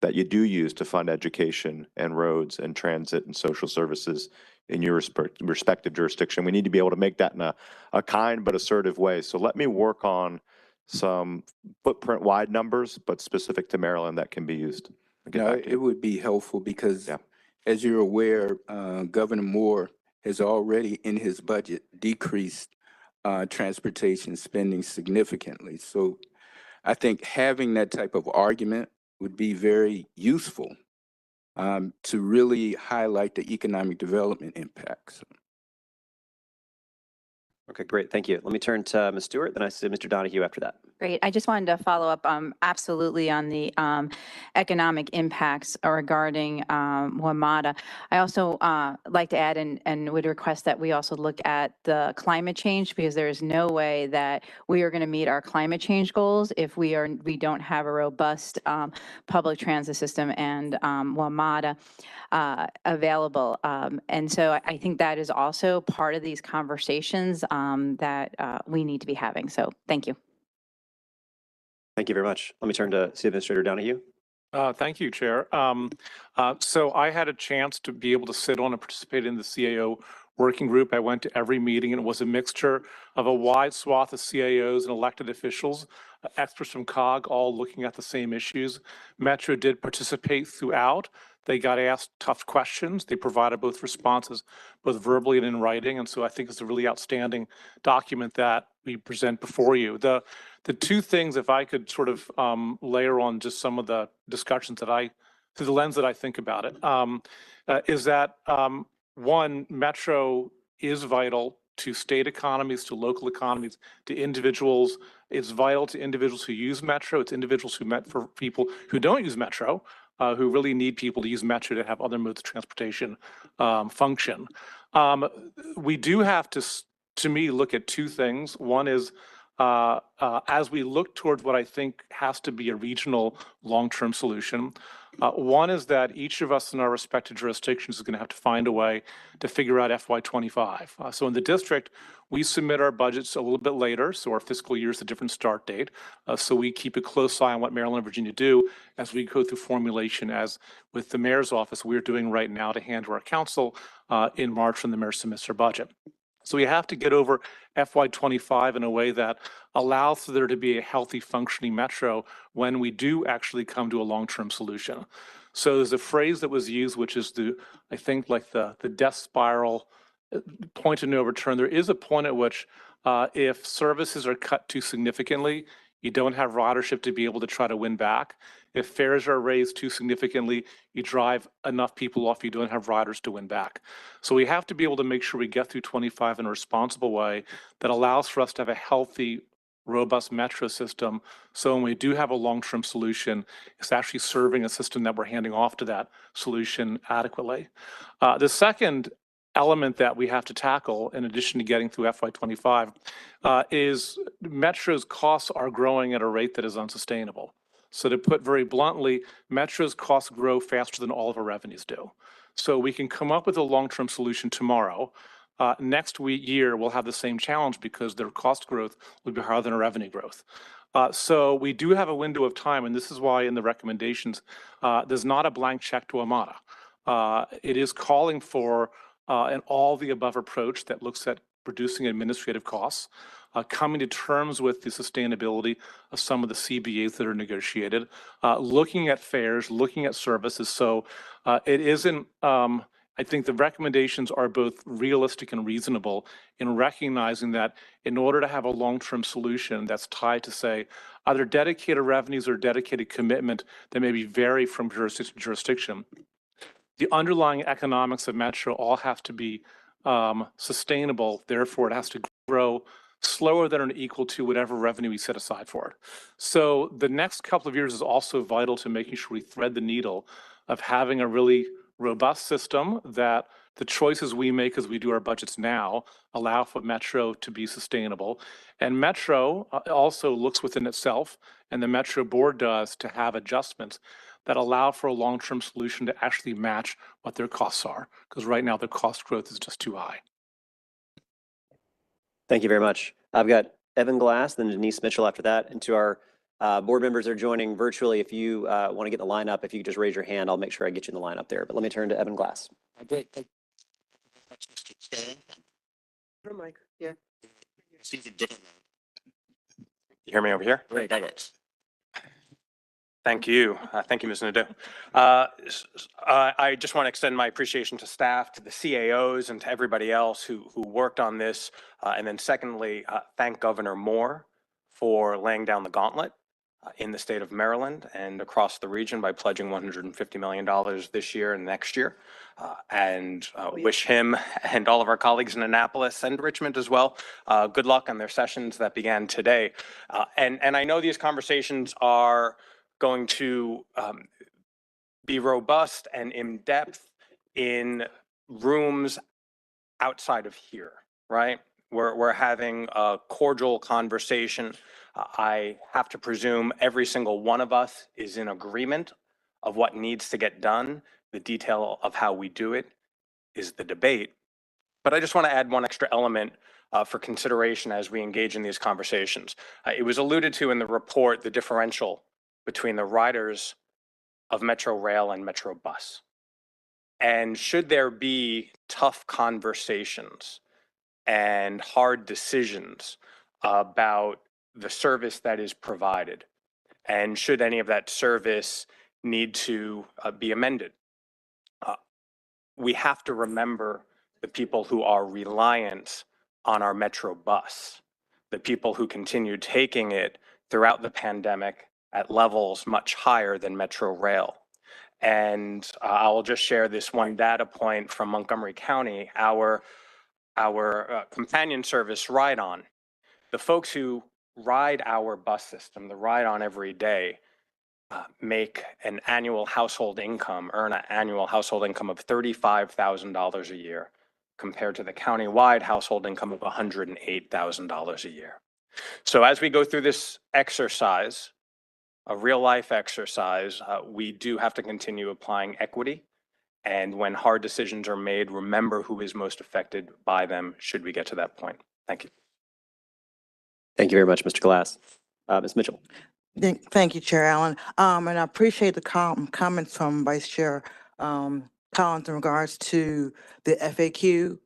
L: that you do use to fund education and roads and transit and social services in your respective jurisdiction. We need to be able to make that in a kind but assertive way. So let me work on some footprint-wide numbers, but specific to Maryland that can be used.
P: It would be helpful because, as you're aware, Governor Moore has already in his budget decreased transportation spending significantly. So I think having that type of argument would be very useful to really highlight the economic development impacts.
D: Okay, great. Thank you. Let me turn to Ms. Stewart, then I see Mr. Donahue after that.
A: Great. I just wanted to follow up absolutely on the economic impacts regarding WMATA. I also like to add and would request that we also look at the climate change, because there is no way that we are going to meet our climate change goals if we don't have a robust public transit system and WMATA available. And so I think that is also part of these conversations that we need to be having. So thank you.
D: Thank you very much. Let me turn to City Administrator Donahue.
Q: Thank you, Chair. So I had a chance to be able to sit on and participate in the CAO working group. I went to every meeting, and it was a mixture of a wide swath of CAOs and elected officials, experts from COG, all looking at the same issues. Metro did participate throughout. They got asked tough questions. They provided both responses, both verbally and in writing. And so I think it's a really outstanding document that we present before you. The two things, if I could sort of layer on just some of the discussions that through the lens that I think about it, is that one, Metro is vital to state economies, to local economies, to individuals. It's vital to individuals who use Metro. It's individuals for people who don't use Metro, who really need people to use Metro to have other modes of transportation function. We do have to me, look at two things. One is as we look towards what I think has to be a regional long-term solution. One is that each of us in our respective jurisdictions is going to have to find a way to figure out FY25. So in the district, we submit our budgets a little bit later, so our fiscal year is a different start date. So we keep a close eye on what Maryland and Virginia do as we go through formulation, as with the mayor's office, we're doing right now to hand to our council in March when the mayor submits her budget. So we have to get over FY25 in a way that allows for there to be a healthy functioning Metro when we do actually come to a long-term solution. So there's a phrase that was used, which is I think like the death spiral, point of no return. There is a point at which if services are cut too significantly, you don't have ridership to be able to try to win back. If fares are raised too significantly, you drive enough people off, you don't have riders to win back. So we have to be able to make sure we get through 25 in a responsible way that allows for us to have a healthy, robust Metro system. So when we do have a long-term solution, it's actually serving a system that we're handing off to that solution adequately. The second element that we have to tackle, in addition to getting through FY25, is Metro's costs are growing at a rate that is unsustainable. So to put very bluntly, Metro's costs grow faster than all of our revenues do. So we can come up with a long-term solution tomorrow. Next year, we'll have the same challenge because their cost growth will be higher than our revenue growth. So we do have a window of time, and this is why in the recommendations, there's not a blank check to WMATA. It is calling for an all-the-above approach that looks at reducing administrative costs, coming to terms with the sustainability of some of the CBAs that are negotiated, looking at fares, looking at services. So it isn't, I think the recommendations are both realistic and reasonable in recognizing that in order to have a long-term solution that's tied to, say, either dedicated revenues or dedicated commitment that maybe vary from jurisdiction to jurisdiction, the underlying economics of Metro all have to be sustainable. Therefore, it has to grow slower than or equal to whatever revenue we set aside for it. So the next couple of years is also vital to making sure we thread the needle of having a really robust system that the choices we make as we do our budgets now allow for Metro to be sustainable. And Metro also looks within itself, and the Metro board does, to have adjustments that allow for a long-term solution to actually match what their costs are, because right now the cost growth is just too high.
D: Thank you very much. I've got Evan Glass, then Denise Mitchell after that. And to our board members that are joining virtually, if you want to get in the lineup, if you could just raise your hand, I'll make sure I get you in the lineup there. But let me turn to Evan Glass.
B: Mike, yeah.
U: You hear me over here?
D: Great.
U: Thank you. Thank you, Ms. Nadeau. I just want to extend my appreciation to staff, to the CAOs, and to everybody else who worked on this. And then secondly, thank Governor Moore for laying down the gauntlet in the state of Maryland and across the region by pledging $150 million this year and next year. And wish him and all of our colleagues in Annapolis and Richmond as well good luck on their sessions that began today. And I know these conversations are going to be robust and in depth in rooms outside of here, right? We're having a cordial conversation. I have to presume every single one of us is in agreement of what needs to get done. The detail of how we do it is the debate. But I just want to add one extra element for consideration as we engage in these conversations. It was alluded to in the report, the differential between the riders of Metro Rail and Metro Bus. And should there be tough conversations and hard decisions about the service that is provided, and should any of that service need to be amended, we have to remember the people who are reliant on our Metro Bus, the people who continue taking it throughout the pandemic at levels much higher than Metro Rail. And I will just share this one data point from Montgomery County, our companion service Ride On. The folks who ride our bus system, the Ride On every day, make an annual household income, earn an annual household income of $35,000 a year, compared to the countywide household income of $108,000 a year. So as we go through this exercise, a real life exercise, we do have to continue applying equity. And when hard decisions are made, remember who is most affected by them should we get to that point. Thank you.
D: Thank you very much, Mr. Glass. Ms. Mitchell.
E: Thank you, Chair Allen. And I appreciate the comments from Vice Chair Collins in regards to the FAQ.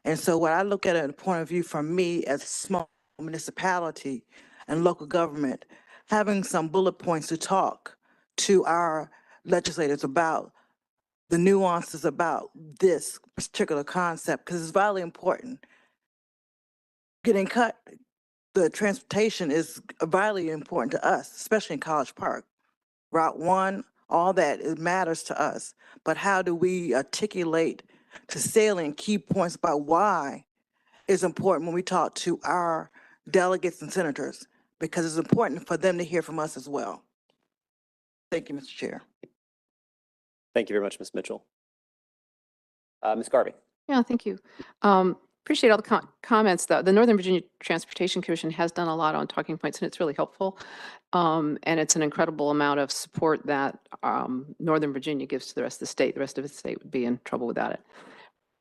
E: And so what I look at it, a point of view from me as a small municipality and local government, having some bullet points to talk to our legislators about the nuances about this particular concept, because it's vitally important. Getting cut, the transportation is vitally important to us, especially in College Park. Route 1, all that, it matters to us. But how do we articulate to salient key points about why it's important when we talk to our delegates and senators? Because it's important for them to hear from us as well. Thank you, Mr. Chair.
D: Thank you very much, Ms. Mitchell. Ms. Garvey.
I: Yeah, thank you. Appreciate all the comments. The Northern Virginia Transportation Commission has done a lot on talking points, and it's really helpful. And it's an incredible amount of support that Northern Virginia gives to the rest of the state. The rest of the state would be in trouble without it.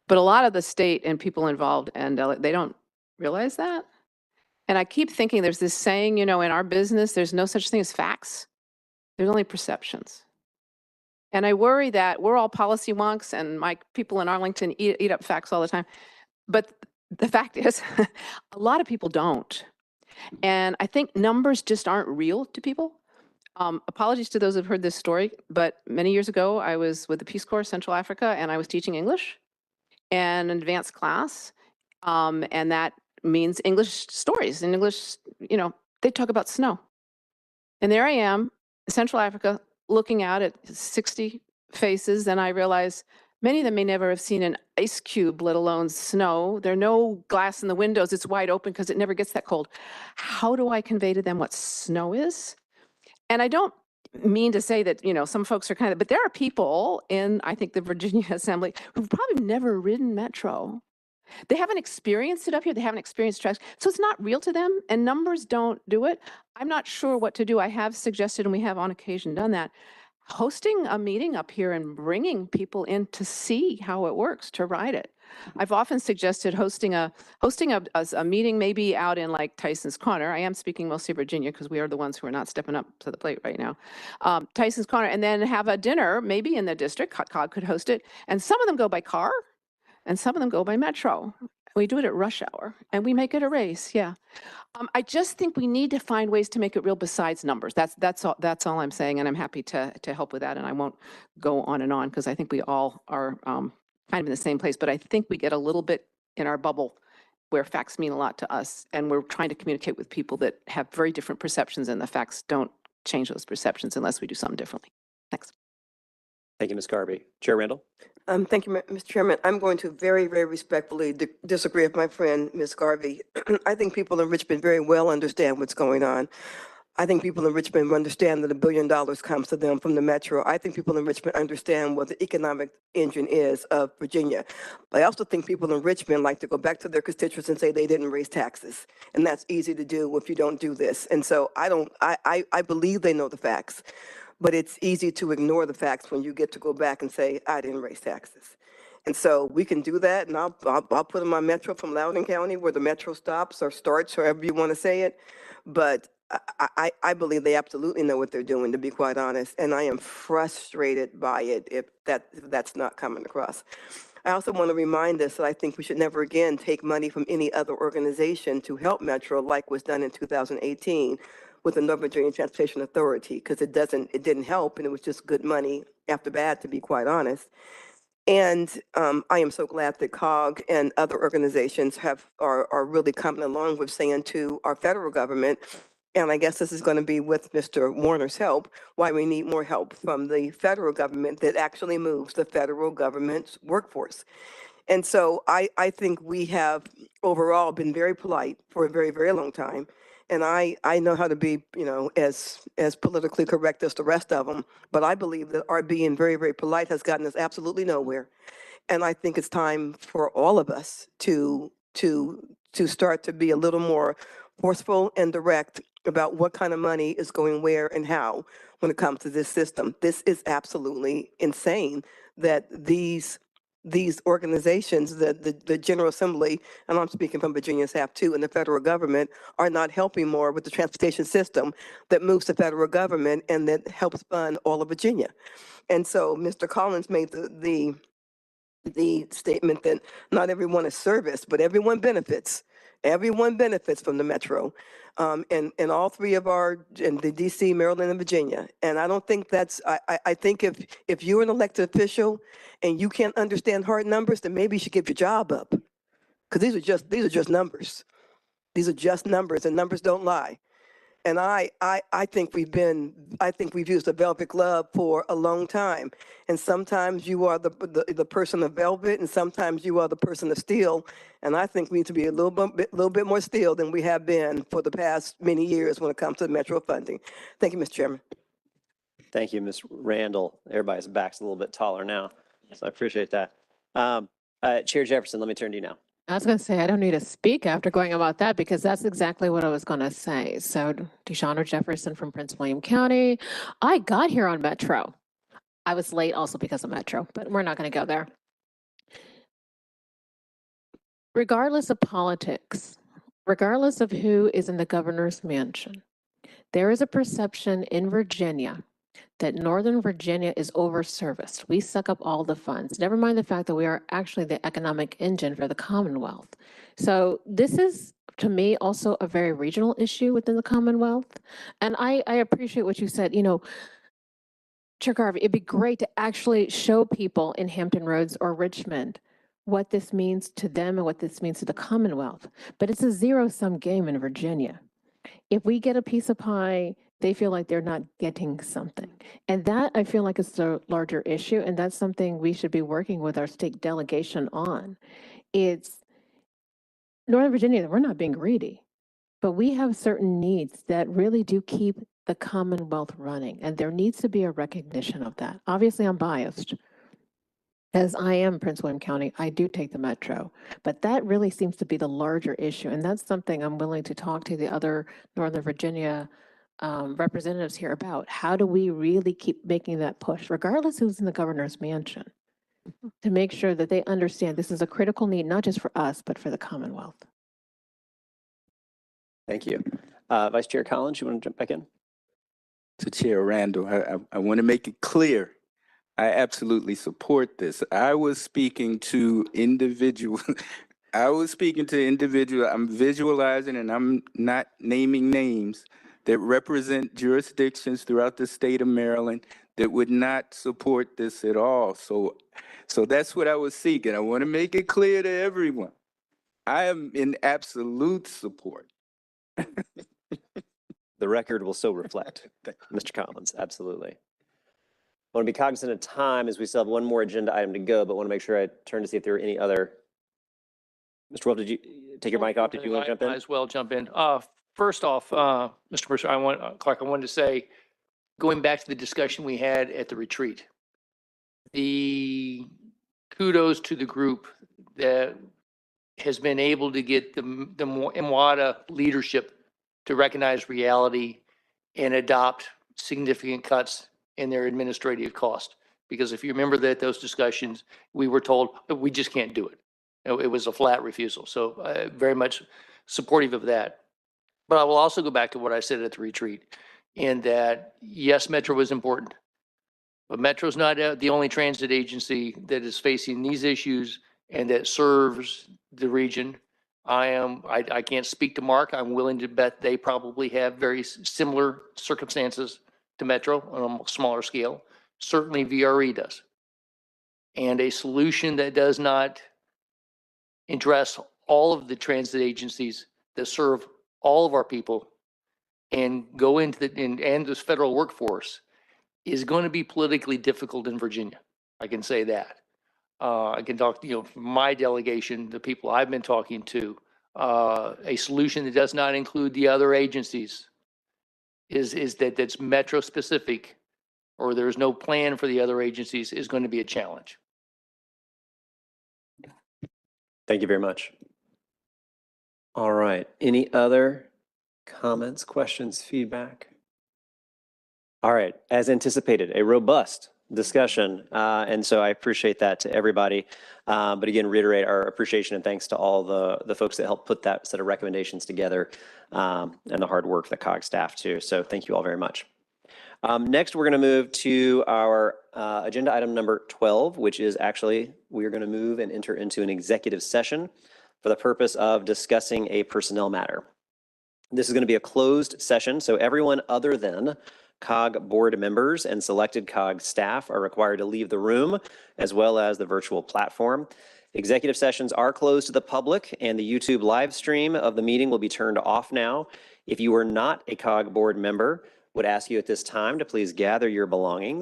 I: But a lot of the state and people involved, and they don't realize that. And I keep thinking there's this saying, you know, in our business, there's no such thing as facts. There's only perceptions. And I worry that we're all policy wonks, and my people in Arlington eat up facts all the time. But the fact is, a lot of people don't. And I think numbers just aren't real to people. Apologies to those who've heard this story, but many years ago, I was with the Peace Corps, Central Africa, and I was teaching English and an advanced class. And that means English stories. In English, you know, they talk about snow. And there I am, Central Africa, looking out at 60 faces, and I realize many of them may never have seen an ice cube, let alone snow. There are no glass in the windows. It's wide open because it never gets that cold. How do I convey to them what snow is? And I don't mean to say that, you know, some folks are kind of, but there are people in, I think, the Virginia Assembly who've probably never ridden Metro. They haven't experienced it up here. They haven't experienced tracks. So it's not real to them, and numbers don't do it. I'm not sure what to do. I have suggested, and we have on occasion done that, hosting a meeting up here and bringing people in to see how it works, to ride it. I've often suggested hosting a meeting maybe out in like Tyson's Corner. I am speaking mostly Virginia because we are the ones who are not stepping up to the plate right now. Tyson's Corner, and then have a dinner maybe in the district. COG could host it. And some of them go by car and some of them go by Metro. We do it at rush hour and we make it a race. Yeah. I just think we need to find ways to make it real besides numbers. That's all I'm saying, and I'm happy to help with that. And I won't go on and on because I think we all are kind of in the same place. But I think we get a little bit in our bubble where facts mean a lot to us, and we're trying to communicate with people that have very different perceptions, and the facts don't change those perceptions unless we do something differently. Thanks.
D: Thank you, Ms. Garvey. Chair Randall?
B: Thank you, Mr. Chairman. I'm going to very, very respectfully disagree with my friend, Ms. Garvey. I think people in Richmond very well understand what's going on. I think people in Richmond understand that $1 billion comes to them from the Metro. I think people in Richmond understand what the economic engine is of Virginia. But I also think people in Richmond like to go back to their constituents and say they didn't raise taxes. And that's easy to do if you don't do this. And so I believe they know the facts, but it's easy to ignore the facts when you get to go back and say, I didn't raise taxes. And so we can do that, and I'll put in my Metro from Loudoun County where the Metro stops or starts, however you want to say it. But I believe they absolutely know what they're doing, to be quite honest, and I am frustrated by it if that's not coming across. I also want to remind us that I think we should never again take money from any other organization to help Metro like was done in 2018 with the Northern Virginia Transportation Authority, because it didn't help, and it was just good money after bad, to be quite honest. And I am so glad that COG and other organizations are really coming along with saying to our federal government, and I guess this is going to be with Mr. Warner's help, why we need more help from the federal government that actually moves the federal government's workforce. And so I think we have overall been very polite for a very, very long time. And I know how to be, as politically correct as the rest of them. But I believe that our being very, very polite has gotten us absolutely nowhere. And I think it's time for all of us to start to be a little more forceful and direct about what kind of money is going where and how when it comes to this system. This is absolutely insane that these organizations, the General Assembly, and I'm speaking from Virginia's half too, and the federal government are not helping more with the transportation system that moves the federal government and that helps fund all of Virginia. And so Mr. Collins made the statement that not everyone is serviced, but everyone benefits. Everyone benefits from the Metro, and all three of in the DC, Maryland, and Virginia. And I don't think that's. I think if you're an elected official and you can't understand hard numbers, then maybe you should give your job up, because these are just numbers. These are just numbers, and numbers don't lie. And I think we've used a velvet glove for a long time. And sometimes you are the person of velvet, and sometimes you are the person of steel. And I think we need to be a little bit more steel than we have been for the past many years when it comes to Metro funding. Thank you, Mr. Chairman.
D: Thank you, Ms. Randall. Everybody's back's a little bit taller now, so I appreciate that. Chair Jefferson, let me turn to you now.
I: I was going to say, I don't need to speak after going about that because that's exactly what I was going to say. So Deshauna Jefferson from Prince William County. I got here on Metro. I was late also because of Metro, but we're not going to go there. Regardless of politics, regardless of who is in the governor's mansion, there is a perception in Virginia that Northern Virginia is overserviced. We suck up all the funds. Never mind the fact that we are actually the economic engine for the Commonwealth. So this is, to me, also a very regional issue within the Commonwealth. And I appreciate what you said. Chair Garvey, it'd be great to actually show people in Hampton Roads or Richmond what this means to them and what this means to the Commonwealth. But it's a zero-sum game in Virginia. If we get a piece of pie, they feel like they're not getting something. And that, I feel like, is the larger issue, and that's something we should be working with our state delegation on. It's Northern Virginia, we're not being greedy, but we have certain needs that really do keep the Commonwealth running, and there needs to be a recognition of that. Obviously, I'm biased. As I am Prince William County, I do take the Metro, but that really seems to be the larger issue, and that's something I'm willing to talk to the other Northern Virginia representatives here about. How do we really keep making that push, regardless who's in the governor's mansion, to make sure that they understand this is a critical need, not just for us, but for the Commonwealth?
D: Thank you. Vice Chair Collins, you want to jump back in?
P: To Chair Randall, I want to make it clear, I absolutely support this. I was speaking to individual. I'm visualizing, and I'm not naming names that represent jurisdictions throughout the state of Maryland that would not support this at all. So that's what I was seeking. I want to make it clear to everyone. I am in absolute support.
D: The The record will so reflect. Mr. Collins, absolutely. I want to be cognizant of time as we still have one more agenda item to go, but want to make sure I turn to see if there are any other. Mr. Wolf, did you take your mic off? Did you want to jump in?
R: Might as well jump in. First off, Mr. Mercer, Clark, I wanted to say, going back to the discussion we had at the retreat, the kudos to the group that has been able to get the MWADA leadership to recognize reality and adopt significant cuts in their administrative cost. Because if you remember that those discussions, we were told we just can't do it. It was a flat refusal. So very much supportive of that. But I will also go back to what I said at the retreat, in that yes, Metro is important, but Metro is not the only transit agency that is facing these issues and that serves the region. I can't speak to Mark. I'm willing to bet they probably have very similar circumstances to Metro on a smaller scale. Certainly VRE does. And a solution that does not address all of the transit agencies that serve all of our people and go into and this federal workforce is going to be politically difficult in Virginia. I can say that. I can talk, from my delegation, the people I've been talking to, a solution that does not include the other agencies is that's Metro specific, or there's no plan for the other agencies, is going to be a challenge.
D: Thank you very much. All right. Any other comments, questions, feedback? All right. As anticipated, a robust discussion. And so I appreciate that to everybody. But again, reiterate our appreciation and thanks to all the folks that helped put that set of recommendations together and the hard work of the COG staff too. So thank you all very much. Next, we're going to move to our agenda item number 12, which is actually, we are going to move and enter into an executive session for the purpose of discussing a personnel matter. This is going to be a closed session, so everyone other than COG board members and selected COG staff are required to leave the room, as well as the virtual platform. Executive sessions are closed to the public, and the YouTube live stream of the meeting will be turned off now. If you are not a COG board member, would ask you at this time to please gather your belongings